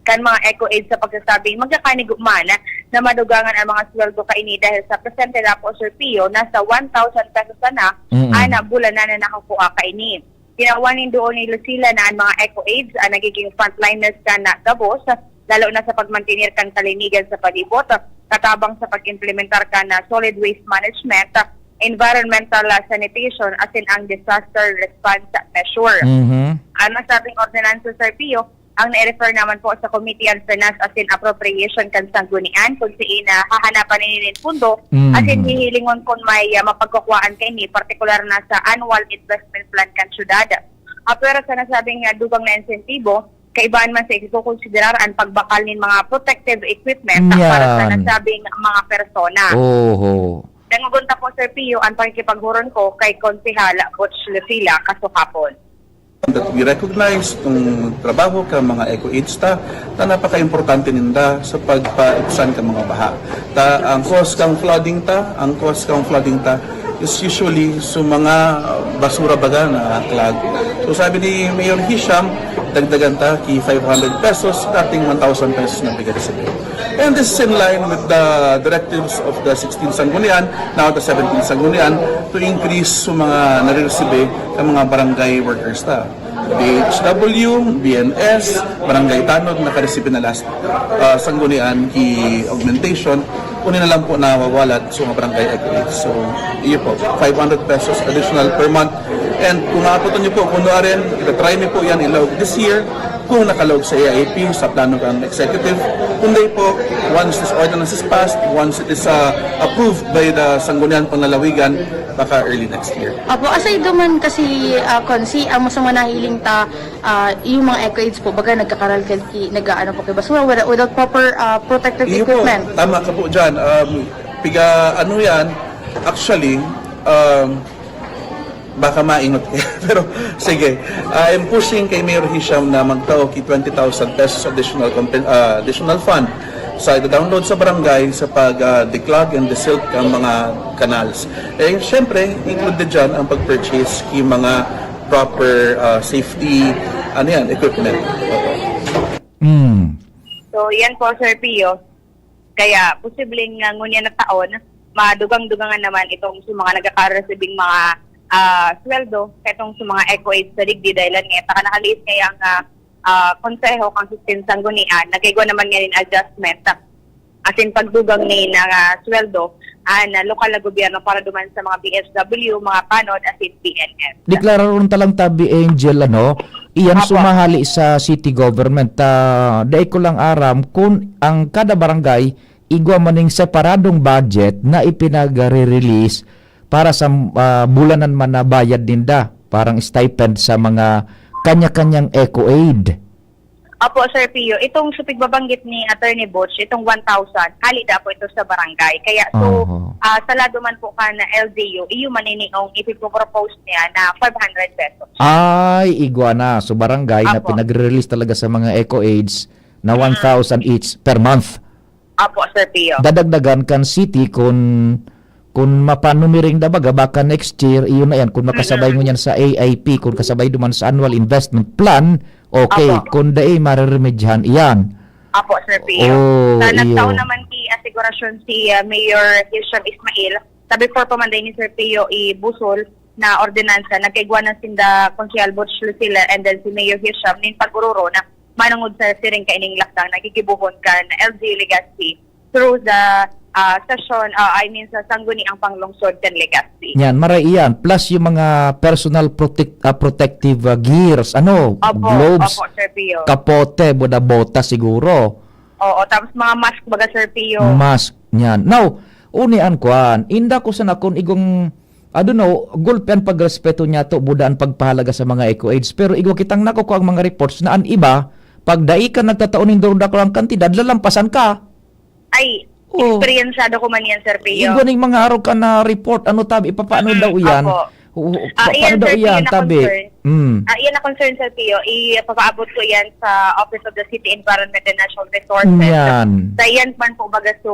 kan mga eco-aids sa pagsasabing magkakanigugman na madugangan ang mga sweldo kaini dahil sa presente na po, Sir Pio, nasa 1,000 pesos na ana bulanan na nakakuha kaini. Tinawanin doon ni Lucila na ang mga eco-aids nagiging frontliners ka na gabos, lalo na sa pagmantinir kan kalinigan sa palibot, katabang sa pag-implementar ka na solid waste management, environmental sanitation, as in ang disaster response measure. Ang nasabing ordinansa, Sir Pio, ang na-refer naman po sa Committee on Finance as in Appropriation kan sanggunian kung siin na hahanapan ninin pundo as in hihilingon kung may mapagkukuhaan kay ni partikular na sa annual investment plan kan syudad. Pero sa nasabing dugang na insentibo, kaibaan man sa ikukonsiderar ang pagbakal nin mga protective equipment para sa nasabing mga persona. Nangugunta po, Sir Pio, ang pakikipaghuron ko kay Konsihala Butch Lucila kasukapon. That we recognize itong trabaho ka mga eco-aids ta napaka-importante ninda sa pagpaibsan ka mga baha. Ang cause kang flooding ta is usually sa mga basura baga na clog. So sabi ni Mayor Hisham, dagdagan ta ki 500 pesos, dating 1,000 pesos na bigay sa iyo. And this is in line with the directives of the 16 Sanggunian, now the 17 Sanggunian, to increase sa mga nare-receive ng mga barangay workers ta. DHW, BNS, Barangay Tanod, naka-receive na last Sanggunian ki augmentation kunin na lang po na wawalat sa mga barangay Eco Aids. So, iyo po, 500 pesos additional per month. And kung maaputan niyo po, kung rin, itatry niyo po yan ilog this year, kung nakalog sa AIP, sa plano ng executive. Kundi po, once this ordinance is passed, once it is approved by the Sangguniang Panlalawigan, baka early next year. Apo, aside duman kasi, Konsi, ang masama nahiling yung mga Eco Aids po, baga nagkakaral-kalki, nag-ano po kay basura without proper protective equipment. Po, tama ka po dyan. Yan, actually, baka maingot kayo. Pero sige, I'm pushing kay Mayor Hisham na magtao ki 20,000 pesos additional fund sa download sa barangay sa pag-declog and desilk ang mga canals. Eh, syempre, included dyan ang pag-purchase ki mga proper safety equipment. So, yan po, Sir Pio. Kaya, posibleng ngunya na taon, madugang-dugangan naman itong sa mga nagkaka-receiving mga sweldo ketong sa mga Eco Aids sa digdi dahil nga nakaliis kaya ang konseho kang sistem sanggunian nagaygo naman nga rin adjustment asin pagdugang ni na sweldo na lokal na gobyerno para duman sa mga BSW, mga panod asin PNS. Deklararon talang tabi Angel iyan sumahali sa city government. Dahil ko lang aram kung ang kada barangay igwa maning separadong budget na ipinag-release para sa bulanan man na bayad ninda, parang stipend sa mga kanya-kanyang Eco Aid. Apo, Sir Pio, itong supigbabanggit ni Attorney Butch, itong 1,000, halida po ito sa barangay. Kaya sa lado man po ka na LGU, iyo maniniong ipipropose niya na 500 pesos. Ay, igwa na. So barangay na pinag-release talaga sa mga Eco Aids na 1,000 each per month. Apo, Sir Pio. Dadagdagan kan city kung mapanumiring da baga baka next year iyon na yan kung makasabay mo yan sa AIP kung kasabay duman sa annual investment plan okay kung daay mareremedyahan iyan. Apo, Sir Pio. Sa nagtaon naman ki asigurasyon si Mayor Hisham Ismail sa before pamanday ni Sir Pio ibusol na ordinansa nagkaigwa ng sinda Consial Butch Lucila and then si Mayor Hisham nin pag-ururo na manungod sa siring kaining lakdang nagikibuhon ka na LG Legacy through the session, sa Sangguniang Panglungsod kan Legacy. Yan, maray iyan. Plus yung mga personal protective gears, gloves, Sir Pio. kapote, bota siguro. Oo, tapos mga mask baga, Sir Pio. Mask, yan. Now, unian kuan, inda ko sa nakon igong, gulpen pagrespeto niya to, budaan pagpahalaga sa mga Eco Aids. Pero igwa kitang nako ko ang mga reports na an iba, pag dai ka nagtataon ng doruda ko ang kantidad, lalampasan ka. Ay, experienceado ko man yan, Sir Pio. Igwa ning mga araw ka na report, tabi, paano daw yan? Paano daw yan, tabi? Iyan na concern, Sir Pio. Ipapaabot ko yan sa Office of the City Environment and Natural Resources. Yan. Sa iyan man po baga, so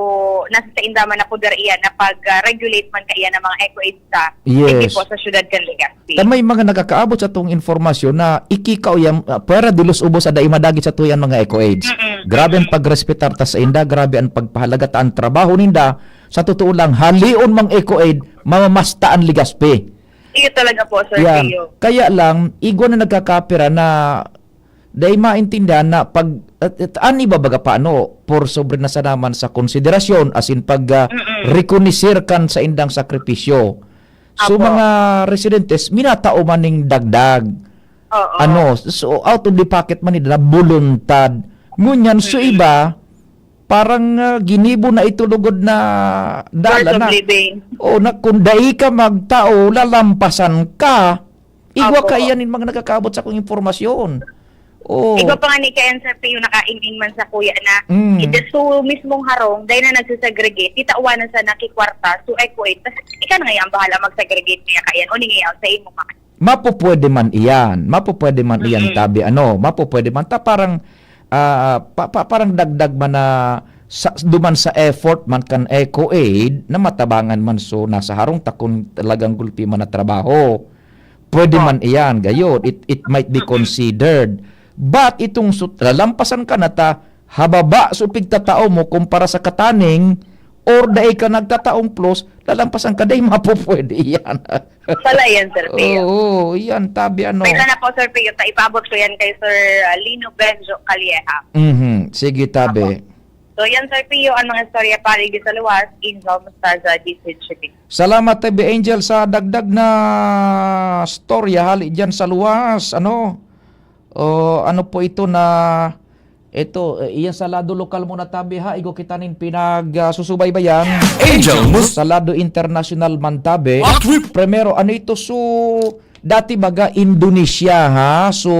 nasa sa indaman na po iyan na pag-regulate man ka iyan ng mga Eco Aids hindi po sa syudad kan Legazpi. May mga nakakaabot sa itong informasyon na ikikaw yan, para dilos ubos ada imadagit sa tuyan mga Eco Aids. Grabe ang pagrespetar ta sa inda, grabe ang pagpahalaga ta ang trabaho ninda. Sa totoo lang, halion mang Eco Aid, mamamastaan Legazpi. Iyo talaga po, Sir Pio. Kaya lang, igwa na nagkakapira na dahil maintindihan na pag ani ba baga paano por sobre na sa naman sa konsiderasyon as in pag reconisir kan sa indang sakripisyo. So mga residentes minatao maning dagdag. So out of the pocket man nila buluntad. Ngunyan so iba parang ginibo na itulugod na dala na. O na kung dai ka magtao, lalampasan ka. Igwa ka iyan mga nakakaabot sa kong informasyon. Igwa pa nga ni Kayan, Sir Pio, nakainging man sa kuya na so mismong harong, dahil na nagsasegregate, titauwanan sa nakikwarta, so Eco Aid, tas ika na ngayon bahala mag-segregate niya kayan, o ngayon sa imo mga. Mapupwede man iyan, tabi, mapupwede man, parang parang dagdag man na duman sa effort man kan Eco Aid na matabangan man so nasa harong takon talagang gulpi man na trabaho. Pwede man iyan, gayon. It might be considered. But itong lalampasan ka na hababa supig tatao mo kumpara sa kataning or dahi ka nagtataong plus, lalampasan ka dahi mapupwede iyan. Pala yan, Sir Pio. Oo, yan, tabi May na po, Sir Pio, ipabot ko yan kay Sir Lino Benjo Calieja. Sige, tabi. So yan Sir Pio, ang mga istorya parigi sa luwas, Angel Mostaza, DCGB. Salamat Tebe Angel sa dagdag na storya hali dyan sa luwas. Ano po ito na ito, iyan sa lado lokal muna tabi ha. Igo kita nin pinagsusubaybayan. Angel sa lado international man tabi. Primero, ano ito? So, dati baga Indonesia ha. So,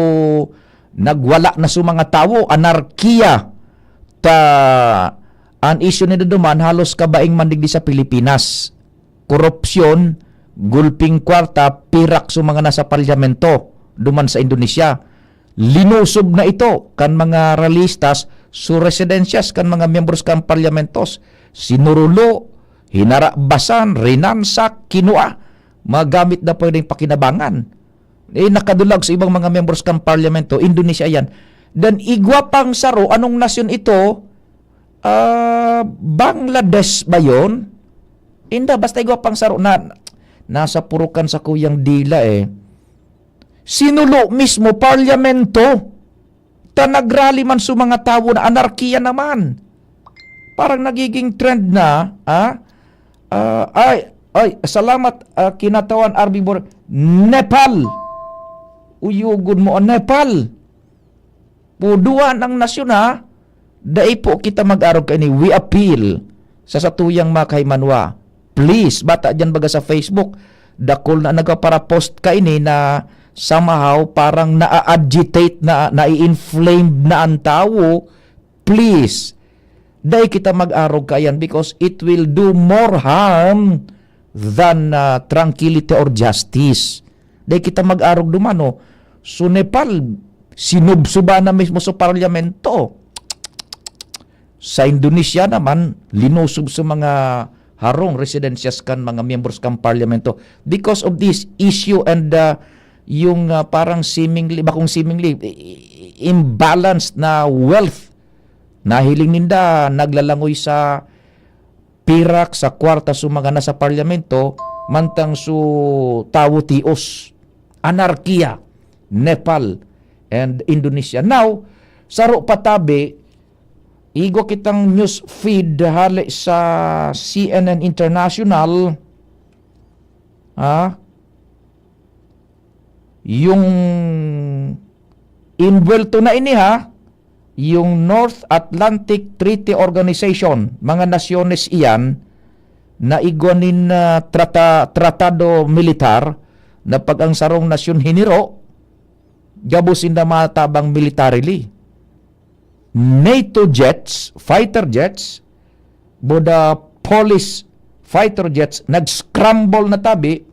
nagwala na sa mga tao. Anarkiya. Ang issue nito duman, halos kabaing mandigdi sa Pilipinas. Korupsyon, gulping kwarta, pirak sa mga nasa parlamento. Duman sa Indonesia. Linusob na ito kan mga realistas su residensyas kan mga miyembros kan parlamentos sinurulo, hinarabasan, rinansak, kinua magamit na pwedeng pakinabangan nakadulag sa ibang mga miyembros kan parlamento. Indonesia yan. Dan igwa pang saro, anong nasyon ito? Bangladesh ba yun? Hindi, basta igwa pang saro na nasa purukan sa kuyang dila sinulo mismo parlamento ta nagrally man sa mga tao na anarkiya naman. Parang nagiging trend na salamat kinatawan Arbibor Nepal. Uyugon mo Nepal. Puduan ang nasyon ha. Dai po kita mag-arog kani we appeal sa satuyang makaymanwa. Please bata dyan baga sa Facebook dakol na nagapara post ka ini na somehow parang na-agitate na na-inflamed na ang tao. Please dahil kita mag-arog kayan because it will do more harm than tranquility or justice. Dahil kita mag-arog dumano. So Nepal sinubsuba na mismo sa parlamento. Sa Indonesia naman linusub sa mga harong residensyas kan mga members kan parlamento because of this issue and yung parang seemingly imbalanced na wealth na hiling ninda naglalangoy sa pirak sa kwarta sa mga nasa parlamento mantang su tawo tios anarkiya Nepal and Indonesia. Now saro patabi igo kitang news feed hali sa CNN International yung invuelto na ini ha, yung North Atlantic Treaty Organization, mga nasyones iyan na igwanin tratado militar na pag ang sarong nasyon hiniro gabusin na matabang militarily. NATO jets, fighter jets, boda Polish fighter jets nag-scramble na tabi.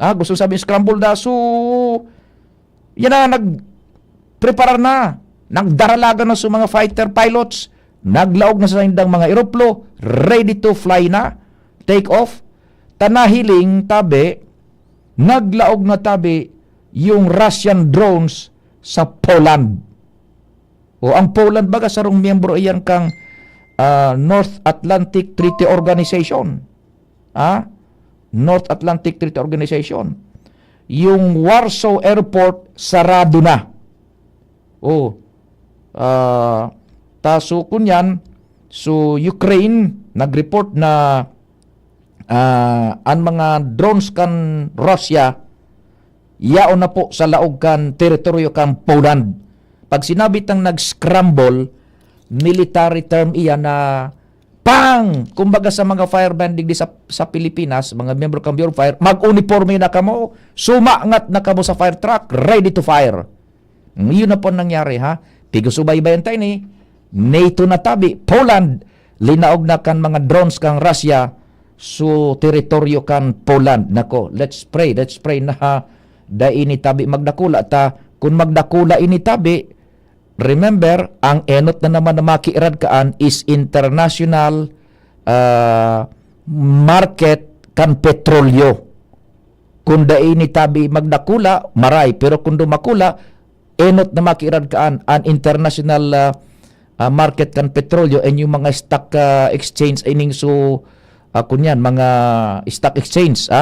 Gusto sabihin scramble na. So, yan na, nag-prepare na. Nagdaralaga na sa mga fighter pilots. Naglaog na sa indang mga eroplo. Ready to fly na. Take off. Tanahiling tabi, naglaog na tabi yung Russian drones sa Poland. Ang Poland baga sarong miyembro iyan kang North Atlantic Treaty Organization. North Atlantic Treaty Organization. Yung Warsaw Airport sarado na. Taso kunyan so Ukraine nagreport na ang mga drones kan Russia yaon na po sa laog kan teritoryo kan Poland. Pag sinabi tang nag-scramble, military term iyan na kumbaga sa mga fireband digdi sa Pilipinas, mga member ng Bureau of Fire, mag-uniforme na kamo, sumangat na kamo sa fire truck, ready to fire. Yun na po nangyari ha. Pigusubaybayan tayo ni NATO na tabi, Poland, linaog na kan mga drones kang Russia so teritoryo kan Poland. Nako, let's pray na da ini tabi magdakula ta. Kung magdakula ini tabi, remember, ang enot na naman na makiirad kaan is international market kan petrolyo. Kung da ini tabi magdakula, maray. Pero kung dumakula, enot na makiirad kaan ang international market kan petrolyo and yung mga stock exchange ining so kunyan mga stock exchange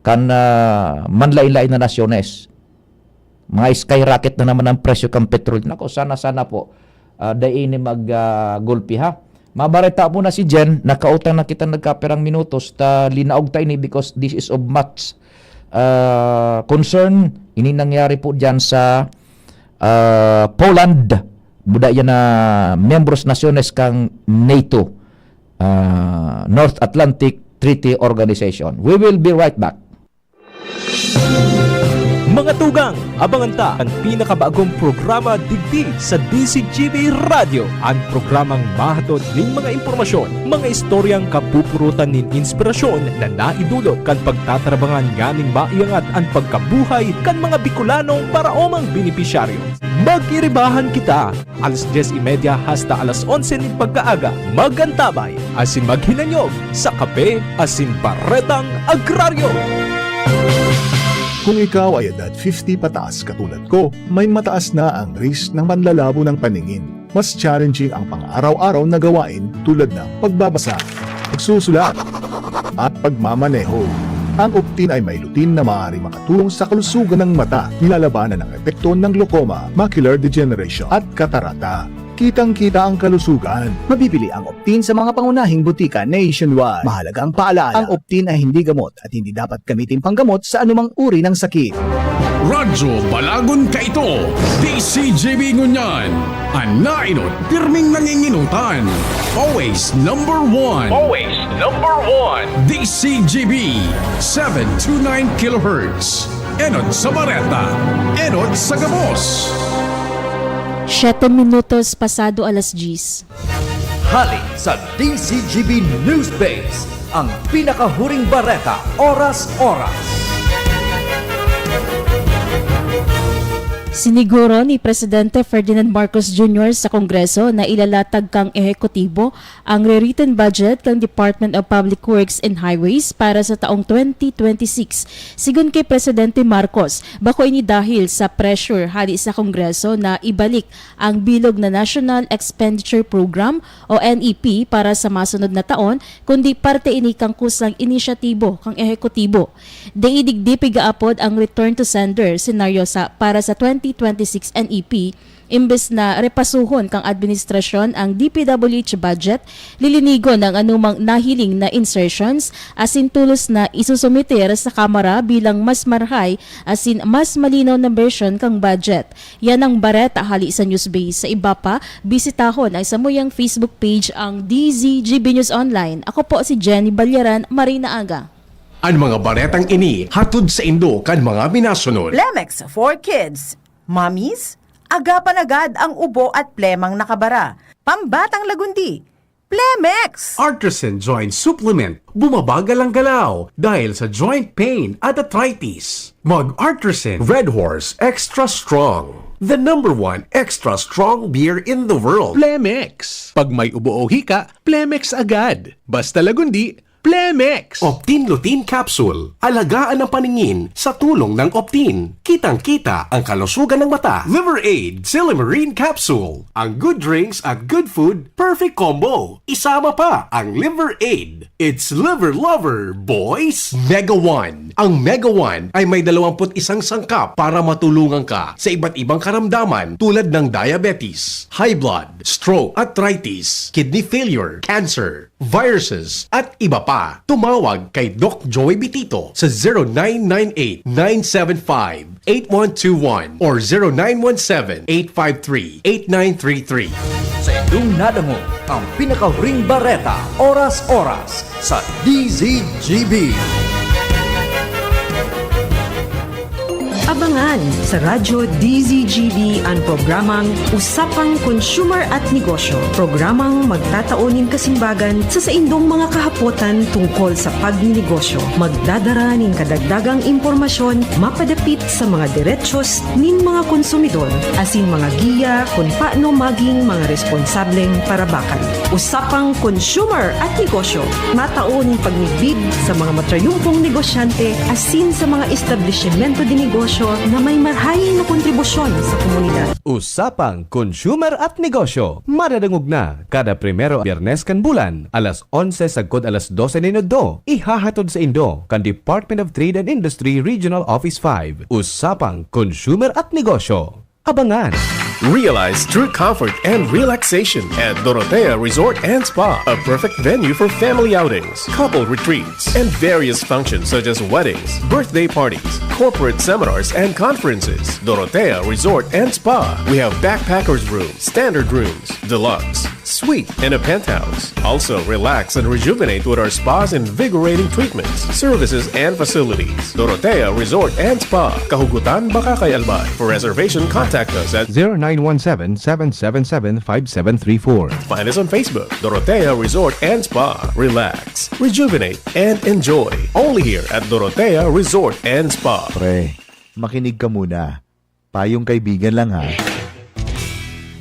kan manlain-lain na nasyones. Mga skyrocket na naman ang presyo ng petrol. Nako, sana po dai ini mag-gulpi ha. Mabarita po na si Jen, nakautang na kita nagkaperang minutos, ta linaog tayo ni because this is of much concern. Ini nangyari po dyan sa Poland, budaya na membros nasyones kang NATO, North Atlantic Treaty Organization. We will be right back. Mga tugang, abangan ta ang pinakabagong programa digdi sa DCGB Radio. Ang programang mahatod ning mga impormasyon, mga istoryang kapupurutan nin inspirasyon na naidulot kan pagtatrabangan ganing maiangat ang pagkabuhay kan mga Bicolanong paraomang benepisyaryo. Mag-iribahan kita alas 10:30 hasta alas 11 ning pagkaaga. Magantabay asin maghinanyog sa kape asin baretang agraryo. Kung ikaw ay edad 50 pataas katulad ko, may mataas na ang risk ng panlalabo ng paningin. Mas challenging ang pang-araw-araw na gawain tulad ng pagbabasa, pagsusulat, at pagmamaneho. Ang Optin ay may lutin na maaari makatulong sa kalusugan ng mata, nilalabanan ng epekto ng glaucoma, macular degeneration at katarata. Kitang-kita ang kalusugan. Mabibili ang Optin sa mga pangunahing butika nationwide. Mahalagang paalala, ang Optin ay hindi gamot at hindi dapat gamitin panggamot sa anumang uri ng sakit. Radyo Balagon ka ito, DCGB Ngunyan, ang nainot, pirming nanginginutan. Always number one. Always number one. DCGB 729 kHz. Enod sa Bareta, enod sa Gabos. 7 minutos pasado alas 10. Hali sa DCGB News Base, ang pinakahuring bareta, oras-oras. Siniguro ni Presidente Ferdinand Marcos Jr. sa Kongreso na ilalatag kang ehekutibo ang rewritten budget ng Department of Public Works and Highways para sa taong 2026. Sigun kay Presidente Marcos, bako ini dahil sa pressure hali sa Kongreso na ibalik ang bilog na National Expenditure Program o NEP para sa masunod na taon, kundi parte ini kang kusang inisyatibo kang ehekutibo. Daidigdi pigaapod ang return to sender scenario para sa 2026 NEP, imbes na repasuhon kang administrasyon ang DPWH budget, lilinigo ng anumang nahiling na insertions asin tulos na isusumiter sa Kamara bilang mas marhay asin mas malinaw na version kang budget. Yan ang bareta hali sa Newsbase. Sa iba pa, bisitahon ang samuyang Facebook page ang DZGB News Online. Ako po si Jenny Balyaran, Marina Aga. Ang mga baretang ini hatod sa Indo kan mga minasunod. Plemex for Kids. Mommies, agapan agad ang ubo at plemang nakabara. Pambatang lagundi. Plemex! Artisan Joint Supplement. Bumabagal ang galaw dahil sa joint pain at arthritis. Mag-Artisan Red Horse Extra Strong. The #1 extra strong beer in the world. Plemex. Pag may ubo o hika, Plemex agad. Basta lagundi, Plemex! Optin Lutein Capsule. Alagaan ang paningin sa tulong ng Optin. Kitang-kita ang kalusugan ng mata. Liver Aid Silimarine Capsule. Ang good drinks at good food, perfect combo. Isama pa ang Liver Aid. It's liver lover, boys! Mega One. Ang Mega One ay may 21 sangkap para matulungan ka sa iba't ibang karamdaman tulad ng diabetes, high blood, stroke, arthritis, kidney failure, cancer, viruses, at iba pa. Tumawag kay Doc Joey Bitito sa 0998-975-8121 or 0917-853-8933. Sa inyong nadango, ang pinakahuring bareta, oras-oras sa DZGB. Abangan sa Radyo DZGB ang programang Usapang Consumer at Negosyo. Programang magtataunin kasimbagan sa saindong mga kahapotan tungkol sa pagninegosyo. Magdadara nin kadagdagang impormasyon mapadapit sa mga diretsyon nin mga konsumidor asin mga giya kung paano maging mga responsableng parabakan. Usapang Consumer at Negosyo. Mataunin pagnibid sa mga matrayumpong negosyante asin sa mga establishmento di negosyo na may marhaing na kontribusyon sa komunidad. Usapang Consumer at Negosyo. Madadangog na kada primero Biyernes kan bulan, alas 11 sagkod alas 12 minuto. Ihahatod sa Indo kan Department of Trade and Industry Regional Office 5. Usapang Consumer at Negosyo. Abangan! Realize true comfort and relaxation at Dorotea Resort and Spa, a perfect venue for family outings, couple retreats, and various functions such as weddings, birthday parties, corporate seminars, and conferences. Dorotea Resort and Spa. We have backpackers rooms, standard rooms, deluxe, suite, and a penthouse. Also, relax and rejuvenate with our spas and invigorating treatments, services, and facilities. Dorotea Resort and Spa, Kahugutan, Bakakay, Albay. For reservation, contact us at 0917-777-5734. Find us on Facebook, Dorotea Resort and Spa. Relax, rejuvenate, and enjoy. Only here at Dorotea Resort and Spa. Pre, makinig ka muna. Payong kaibigan lang ha.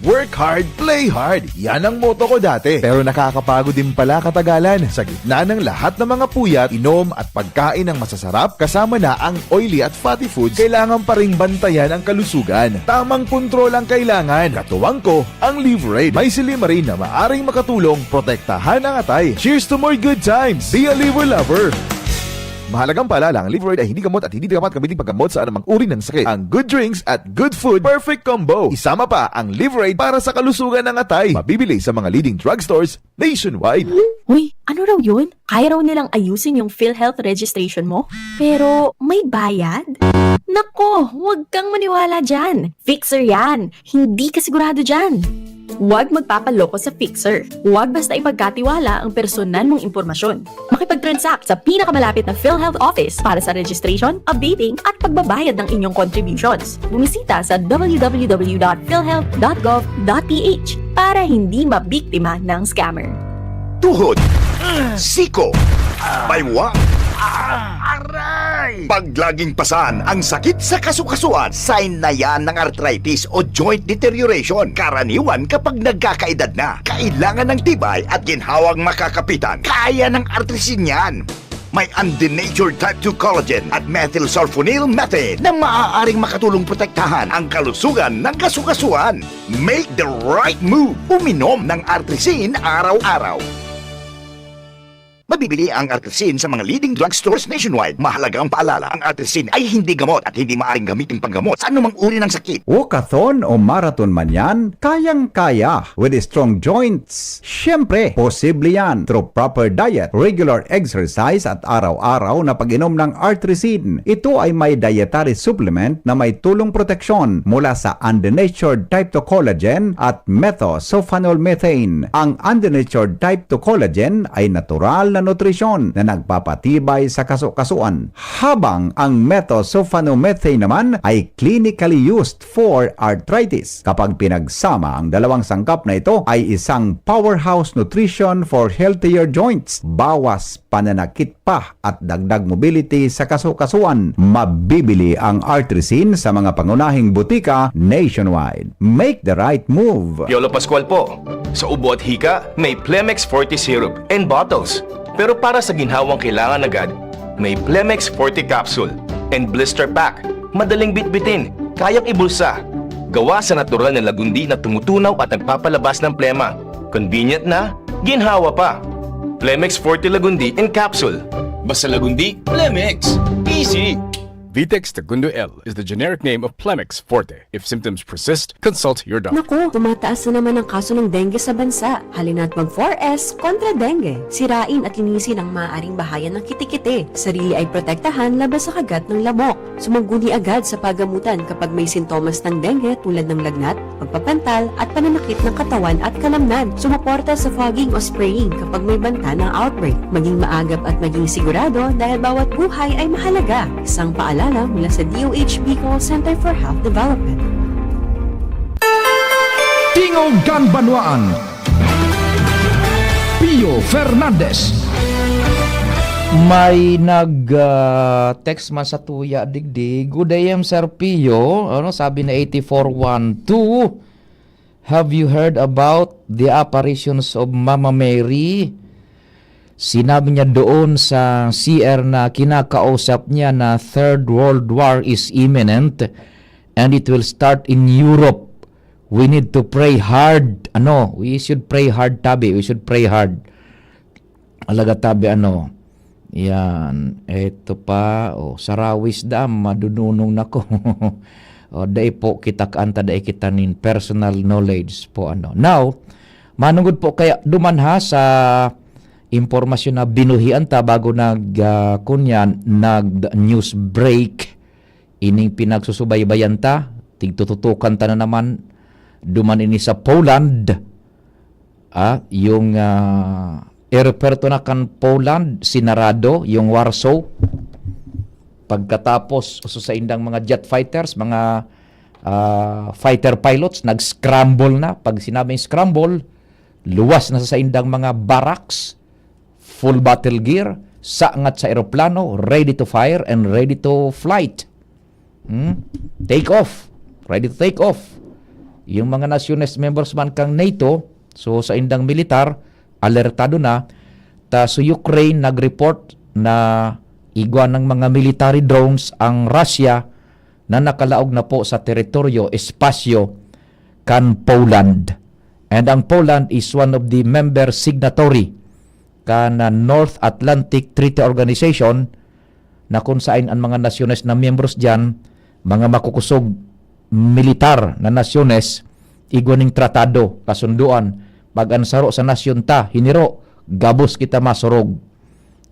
Work hard, play hard. Yan ang motto ko dati. Pero nakakapagod din pala katagalan. Sa gitna ng lahat ng mga puyat, inom at pagkain ng masasarap, kasama na ang oily at fatty foods, kailangan pa ring bantayan ang kalusugan. Tamang kontrol ang kailangan. Katuwang ko, ang Liverade. May Silimarin na maaring makatulong, protektahan ang atay. Cheers to more good times. Be a liver lover. Mahalagang paalala, ang Liverade ay hindi gamot at hindi dapat gamitin paggamot sa anumang uri ng sakit. Ang good drinks at good food, perfect combo. Isama pa ang Liverade para sa kalusugan ng atay. Mabibili sa mga leading drugstores nationwide. Uy, ano raw yun? Kaya raw nilang ayusin yung PhilHealth registration mo? Pero may bayad? Nako, huwag kang maniwala dyan. Fixer yan. Hindi ka sigurado dyan. Huwag magpapaloko sa Fixer. Huwag basta ipagkatiwala ang personal mong impormasyon. Makipag-transact sa pinakamalapit na PhilHealth office para sa registration, updating at pagbabayad ng inyong contributions. Bumisita sa www.philhealth.gov.ph para hindi mabiktima ng scammer. Tuhod, siko, baywa, aray! Pag laging pasan ang sakit sa kasukasuan, sign na yan ng arthritis o joint deterioration. Karaniwan kapag nagkakaedad na, kailangan ng tibay at ginhawang makakapitan. Kaya ng artrisin yan. May undenatured type 2 collagen at methylsulfonyl methane na maaaring makatulong protektahan ang kalusugan ng kasukasuan. Make the right move. Uminom ng artrisin araw-araw. Mabibili ang artrisin sa mga leading drugstores nationwide. Mahalaga ang paalala, ang artrisin ay hindi gamot at hindi maaaring gamitin panggamot sa anumang uri ng sakit. Walkathon o marathon man yan, kayang-kaya with strong joints. Siyempre, posible yan through proper diet, regular exercise at araw-araw na pag-inom ng artrisin. Ito ay may dietary supplement na may tulong proteksyon mula sa undenatured type 2 collagen at methylsulfonyl methane. Ang undenatured type 2 collagen ay natural na nutrisyon na nagpapatibay sa kasukasuan, habang ang methylsulfonomethane naman ay clinically used for arthritis. Kapag pinagsama ang dalawang sangkap na ito ay isang powerhouse nutrition for healthier joints, bawas pananakit pa at dagdag mobility sa kasukasuan. Mabibili ang artrisin sa mga pangunahing butika nationwide. Make the right move. Yolo Pascual po. Sa ubo at hika, may Plemex Forte Syrup and bottles. Pero para sa ginhawang kailangan agad, may Plemex Forte Capsule and Blister Pack. Madaling bitbitin, kayang ibulsa. Gawa sa natural na lagundi na tumutunaw at nagpapalabas ng plema. Convenient na, ginhawa pa. Plemex Forte Lagundi in Capsule. Basta lagundi, Plemex. Easy! Vitex Segundo L is the generic name of Plemex Forte. If symptoms persist, consult your doctor. Naku, tumataas na naman ang kaso ng dengue sa bansa. Halina't mag 4S kontra dengue. Sirain at linisin ang maaaring bahayan ng kitikite. Sarili ay protektahan laban sa kagat ng lamok. Sumangguni agad sa paggamutan kapag may sintomas ng dengue tulad ng lagnat, pagpapantal at pananakit ng katawan at kalamnan. Sumuporta sa fogging o spraying kapag may banta ng outbreak. Maging maagap at maging sigurado dahil bawat buhay ay mahalaga. Isang paalala mula sa DOH Bicol Center for Health Development. Tingog Ganbanwaan. Pio Fernandez. May nag-text man sa tuya digdig. Good day, Sir Pio. Ano, sabi na 8412. Have you heard about the apparitions of Mama Mary? Sinabi niya doon sa CR na kinakausap niya na Third World War is imminent and it will start in Europe. We need to pray hard. We should pray hard, Tabi. We should pray hard. Alaga, Tabi, Yan. Ito pa. Sarawis dam. Madununong nako. Dai po kita kaanta, dai kita nin personal knowledge po ano. Now, manungod po kaya dumanha sa impormasyon na binuhian ta bago kunyan nag news break ining pinagsusubaybayan ta, tigtututukan ta na naman duman ini sa Poland, yung aeroporto na kan Poland sinarado, yung Warsaw, pagkatapos uso sa indang mga jet fighters, mga fighter pilots nag-scramble na. Pag sinabing scramble, luwas na sa indang mga barracks, full battle gear, saangat sa eroplano, ready to fire and ready to flight. Take off. Ready to take off. Yung mga nationalist members man kang NATO, so sa indang militar, alertado na. Ta sa Ukraine, nag-report na igwa ng mga military drones ang Russia na nakalaog na po sa teritoryo, espasyo, kan Poland. And ang Poland is one of the member signatory kan North Atlantic Treaty Organization, na kung saan ang mga nasyones na membros dyan, mga makukusog militar na nasyones, igwaning tratado, kasunduan, pag-ansaro sa nasyon ta, hiniro, gabos kita masurog.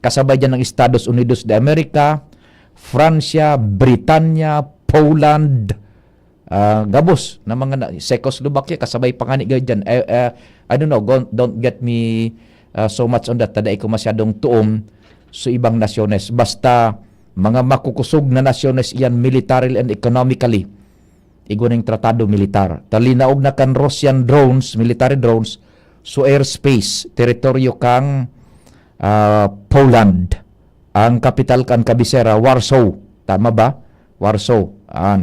Kasabay dyan ng Estados Unidos de America, Francia, Britanya, Poland, gabos na mga Czechoslovakia, kasabay pangani dyan. I don't know, don't get me so much on that. Taday ko masyadong tuom sa ibang nasyones. Basta mga makukusog na nasyones iyan militarily and economically. Iguning tratado militar. Talinaog na kan Russian drones, military drones, so airspace, teritoryo kang Poland. Ang capital kan kabisera, Warsaw. Tama ba? Warsaw.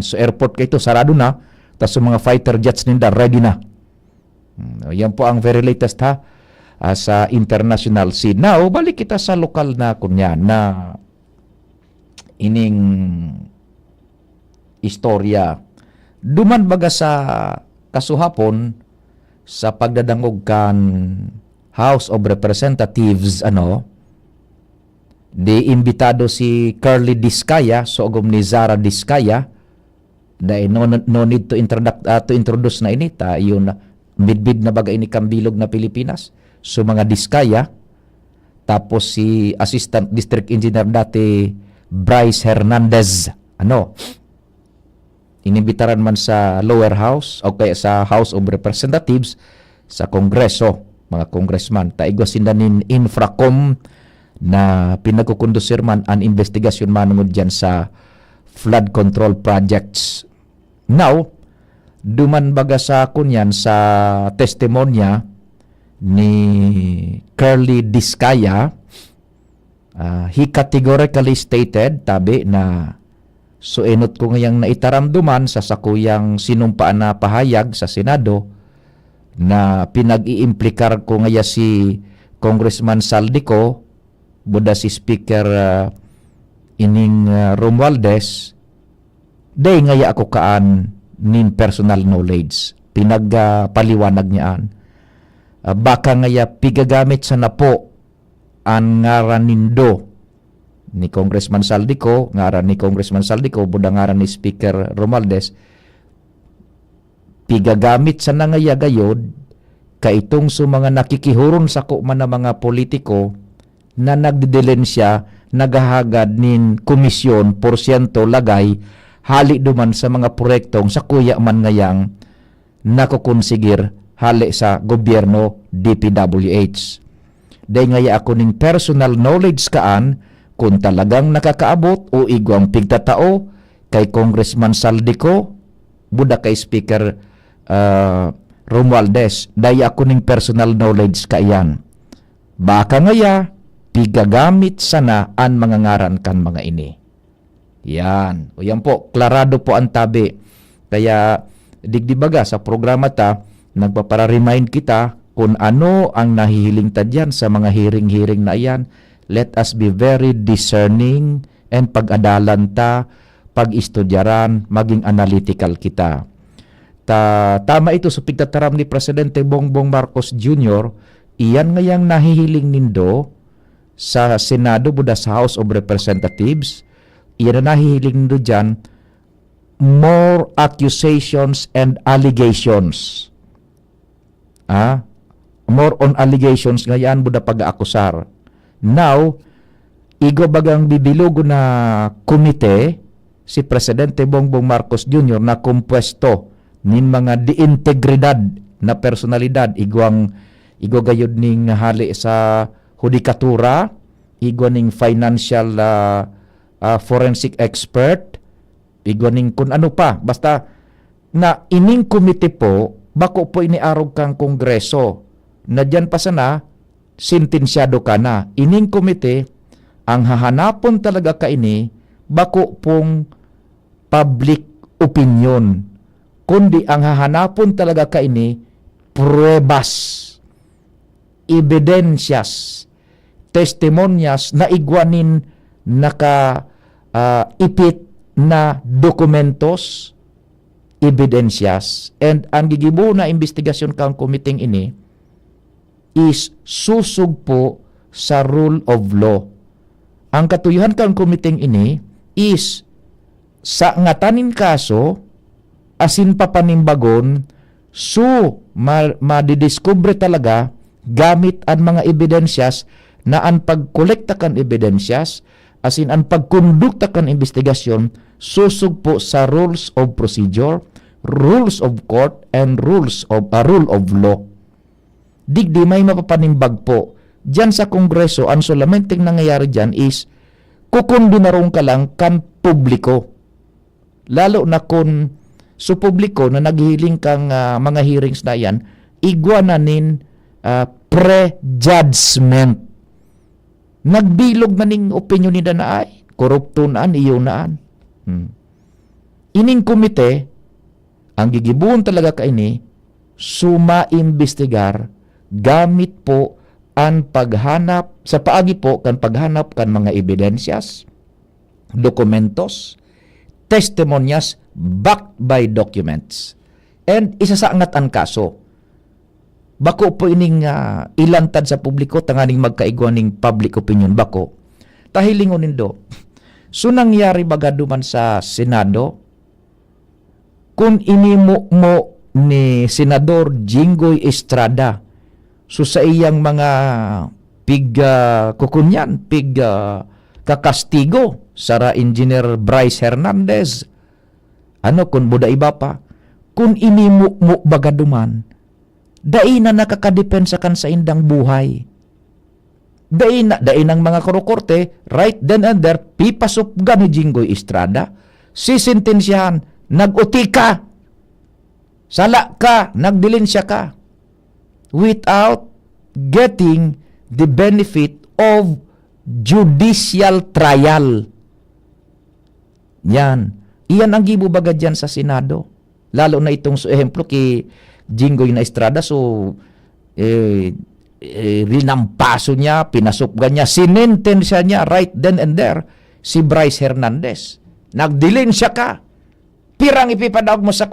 So airport kayo ito, sarado na. Tapos mga fighter jets ninda, ready na. Yan po ang very latest sa international scene. Now, balik kita sa lokal na kunyan na ining istorya. Duman baga sa kasuhapon sa pagdadangog kan House of Representatives, di imbitado si Curly Diskaya, sogom ni Zara Diskaya, dahil no need to introduce na ini, yun midbid na baga ini kambilog na Pilipinas. So mga Diskaya, tapos si Assistant District Engineer dati Bryce Hernandez, inimbitaran man sa lower house o kaya sa House of Representatives, sa Kongreso, mga congressman, taigwa sindanin Infracom na pinagkukondusir man ang investigasyon manungod dyan sa flood control projects. Now, duman baga sa kunyan sa testimonya ni Curly Diskaya, he categorically stated, tabi na suenot ko ngayang naitaramduman sa sakuyang sinumpaan na pahayag sa Senado na pinag-iimplikar ko ngaya si Congressman Saldico, buda si Speaker ining Romualdez, day ngaya ako kaan nin personal knowledge. Pinagpaliwanag niyaan. Baka ngaya pigagamit sa napo ang ngaran nindo ni Congressman Saldico, ngaran ni Congressman Saldico, buda ngaran ni Speaker Romualdez, pigagamit sa nangaya gayod kaitong sa mga nakikihuron sa kuman na mga politiko na nagdidelensya, nagahagad nin komisyon, porsyento, lagay, hali duman sa mga proyektong sa kuya man ngayang nakukonsigir hali sa gobyerno DPWH. Day ngaya ako ning personal knowledge kaan kung talagang nakakaabot o igwang pigtatao kay Congressman Saldico, buda kay Speaker Romualdez, day ako ning personal knowledge kaayan. Baka ngaya pigagamit sana ang mga ngaran kan mga ini. Yan. O yan po, klarado po ang tabi. Kaya digdibaga sa programa ta, nagpapara-remind kita kung ano ang nahihiling ta dyan sa mga hearing-hearing na iyan. Let us be very discerning and pag-adalan ta, pag-istudyaran, maging analytical kita. Tama ito sa pigtataram ni Presidente Bongbong Marcos Jr., iyan ngayang nahihiling nindo sa Senado buda sa House of Representatives, iyan na nahihiling nindo dyan, more accusations and allegations. More on allegations ngayon buda pag-aakusar. Now, igo bagang bibilugo na komite si Presidente Bongbong Marcos Jr. na kumpuesto nin mga diintegridad na personalidad igo gayud ning hali sa hudikatura, igo ning financial forensic expert, igo ning kun ano pa, basta na ining komite po bako po iniarog kang kongreso na dyan pa sana sentensyado ka na. Ining komite ang hahanapon talaga ka ini bako pong public opinion, kundi ang hahanapon talaga ka ini pruebas, evidencias, testimonyas na igwanin ipit na dokumentos, evidencias, and ang gigibo na investigasyon kang komiting ini is susug po sa rule of law. Ang katuyuhan kang komiting ini is sa ngatanin kaso asin papanimbagon madidiskubre talaga gamit ang mga evidensyas na ang pagkolekta kan evidensyas asin ang pagkondukta kan investigasyon susug po sa rules of procedure, rules of court, and rule of law. Digdi may mapapanimbag po diyan sa Kongreso. Ang solamente nangyayari diyan is kukundinarong ka lang kan publiko, lalo na kung sa publiko na naghihiling kang mga hearings na yan, igwananin pre-judgment. Nagbilog na ning opinion nila na ay koruptunaan, iyonaan. Ining komite, ang gigibuon talaga ka ini, sumaimbestigar gamit po ang paghanap, sa paagi po kan paghanap kan mga evidensyas, dokumentos, testimonyas backed by documents. And isa sa angat ang kaso, bako po ining ilantad sa publiko tanganing magkaigwan ning public opinion bako. Tahilingon nindo. So nangyari baga duman sa Senado, kung inimo mo ni Senador Jinggoy Estrada, so sa iyang mga kakastigo sara Engineer Bryce Hernandez, kung buda iba pa, kung inimo mo baga duman, dai na nakakadepensa kan sa indang buhay. Dai ng mga kurukorte, right then and there, pipasok ni Jinggoy Estrada, sisintensyahan, nag-uti ka, sala ka, nagdilensya ka, without getting the benefit of judicial trial. Yan. Iyan ang gibubaga dyan sa Senado. Lalo na itong ehemplo kay Jinggoy na Estrada, so rinampaso niya, pinasupgan niya, sinintensya niya right then and there si Bryce Hernandez. Nagdilensya ka. Pirang ipipadawag mo sa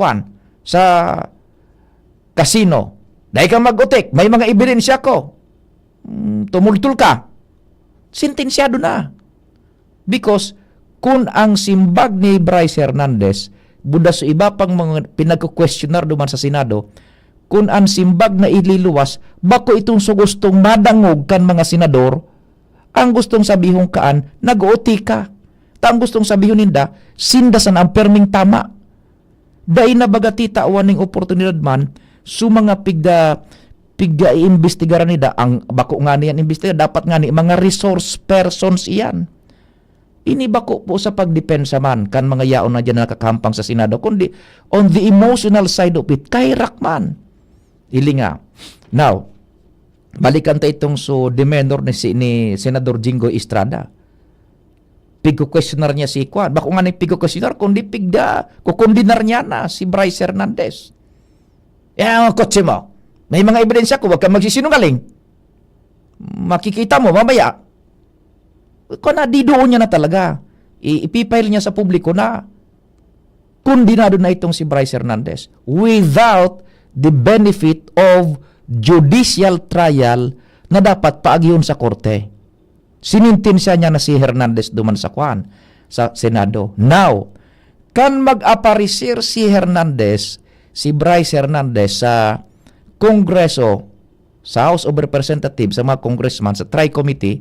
casino. Dahil ka mag-utik, may mga ebidensya ko. Tumultul ka. Sentensyado na. Because kung ang simbag ni Bryce Hernandez, buda sa iba pang mga pinag-questioner duman sa Senado, kung ang simbag na ililuwas, bako itong gustong madangog kan mga senador, ang gustong sabihong kaan, nag-uti ka. Ang gustong sabihon ninda, sindasan ang perming tama. Dahil na bagatita awaning oportunidad man, so mga pigda iimbestigaran nida, ang bako nga niyan imbestigar, dapat nga ni mga resource persons iyan. Ini bako po sa pagdepensa man kan mga yaon na dyan nakakampang sa Senado, kundi on the emotional side of it, kairak man. Ilinga. Now, balikan tayo itong demeanor ni Senador Jinggoy Estrada. Pigko-questioner niya si Kwan. Bako nga na pigko-questioner, kundi kukundinar niya na si Bryce Hernandez. Ang kotse mo, may mga ebidensya ko, huwag kang magsisinungaling. Makikita mo, mamaya. Kung didoon niya na talaga, ipipile niya sa publiko na kundinado na itong si Bryce Hernandez without the benefit of judicial trial na dapat paagyon sa korte. Sinintensya niya na si Hernandez duman sa Senado. Now, kan mag-aparisir si Hernandez, si Bryce Hernandez sa Kongreso, sa House of Representatives, sa mga congressman, sa Tri-Committee,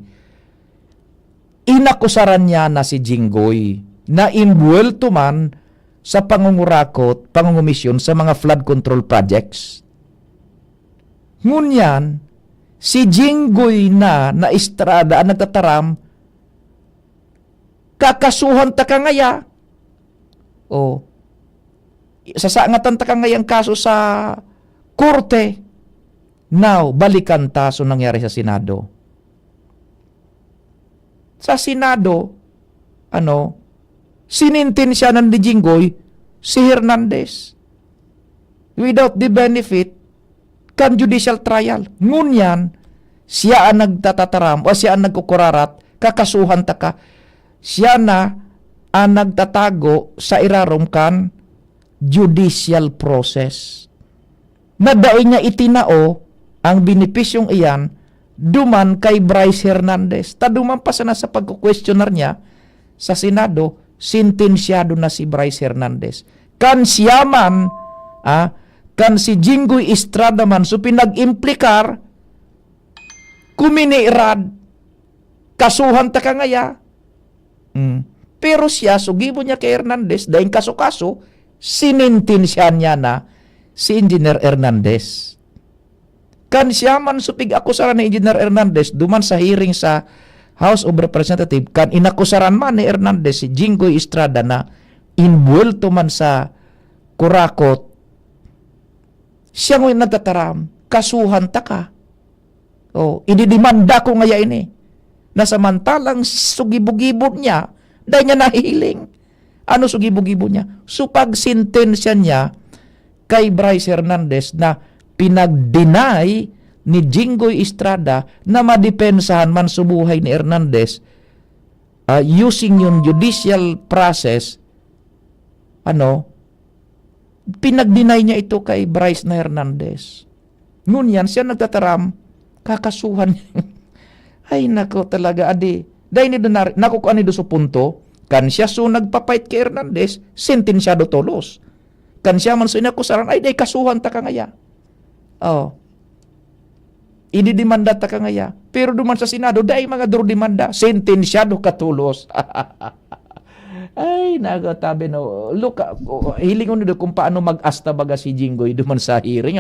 inakusaran niya na si Jinggoy na inbuwelto man sa pangungurakot, pangungumisyon sa mga flood control projects. Ngunyan, si Jinggoy na Estrada ang nagtataram, kakasuhan ta ka ngaya. O, sasangatan ta ka ngayang kaso sa korte. Now, balikan ta so nangyari sa Senado. Sa Senado, sinintensya ng ni Jinggoy si Hernandez without the benefit kan judicial trial. Ngunyan, siya ang nagtatataram o siya ang nagkukurarat, kakasuhan ta ka. Siya na ang nagtatago sa irarom kan judicial process. Nadaay niya itinao ang benepisyong iyan duman kay Bryce Hernandez. Taduman pa sana sa pagkukwestiyonar niya sa Senado, sentensyado na si Bryce Hernandez. Kan siya man, kan si Jinggoy Estrada man, so pinag-implikar, kuminiirad, kasuhan ta ka ngaya. Pero siya, sugibo niya kay Hernandez, dahil kaso-kaso, sinintensyan niya na si Engineer Hernandez. Kan siya man supig akusaran ni Engineer Hernandez duman sa hearing sa House of Representatives, kan inakusaran man ni Hernandez si Jinggoy Estrada na inbuelto man sa kurakot, siya ngayon nagtataram, kasuhan ta ka. Ididimanda ko ngaya ini. Na samantalang sugibog-gibog niya, dahil niya nahihiling. Ano sugibog-gibog niya? So pag-sentensya niya kay Bryce Hernandez na pinag-deny ni Jinggoy Estrada na madepensahan man subuhay ni Hernandez using yung judicial process, pinag-deny niya ito kay Bryce na Hernandez. Ngunyan, siya nagtataram, kakasuhan niya. Ay, nako talaga, adi. Dahil nako ko anido sa punto, kan siya so nagpapait kay Hernandez, sentensyado tolos. Kan siya man so inakusaran, ay, day kasuhan ta ka ngaya. Ididimanda ta ka ngaya. Pero duman sa Senado, day mga demanda, sentensyado katulos. Ay, nagatabi no. Look, hilingon nito kung paano mag-asta baga si Jinggoy duman sa hearing,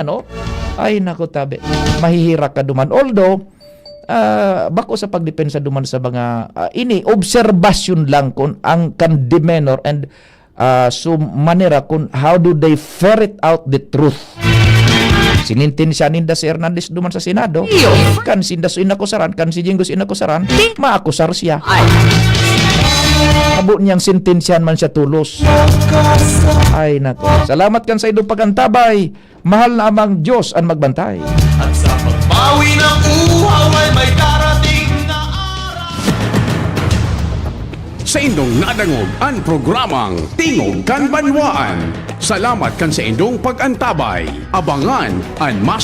Ay, nako tabi. Mahihira ka duman. Although, bako sa pagdepensa duman sa mga obserbasyon lang kung ang kan demeanor and so manera kung how do they ferret out the truth. Sinintensya ninda si Hernandez duman sa Senado, kan sinda so inakusaran, kan si Jinggoy inakusaran, maakusar siya. Abo niyang sentensyan man siya tulos. Ay nako. Salamat kan sa idong pagantabay. Mahal na amang Diyos ang magbantay. At sa pagbawi ng uhaw ay may darating na Sa indong nadangog ang programang Tingog kan Banwaan. Salamat kan sa indong pag-antabay. Abangan ang mas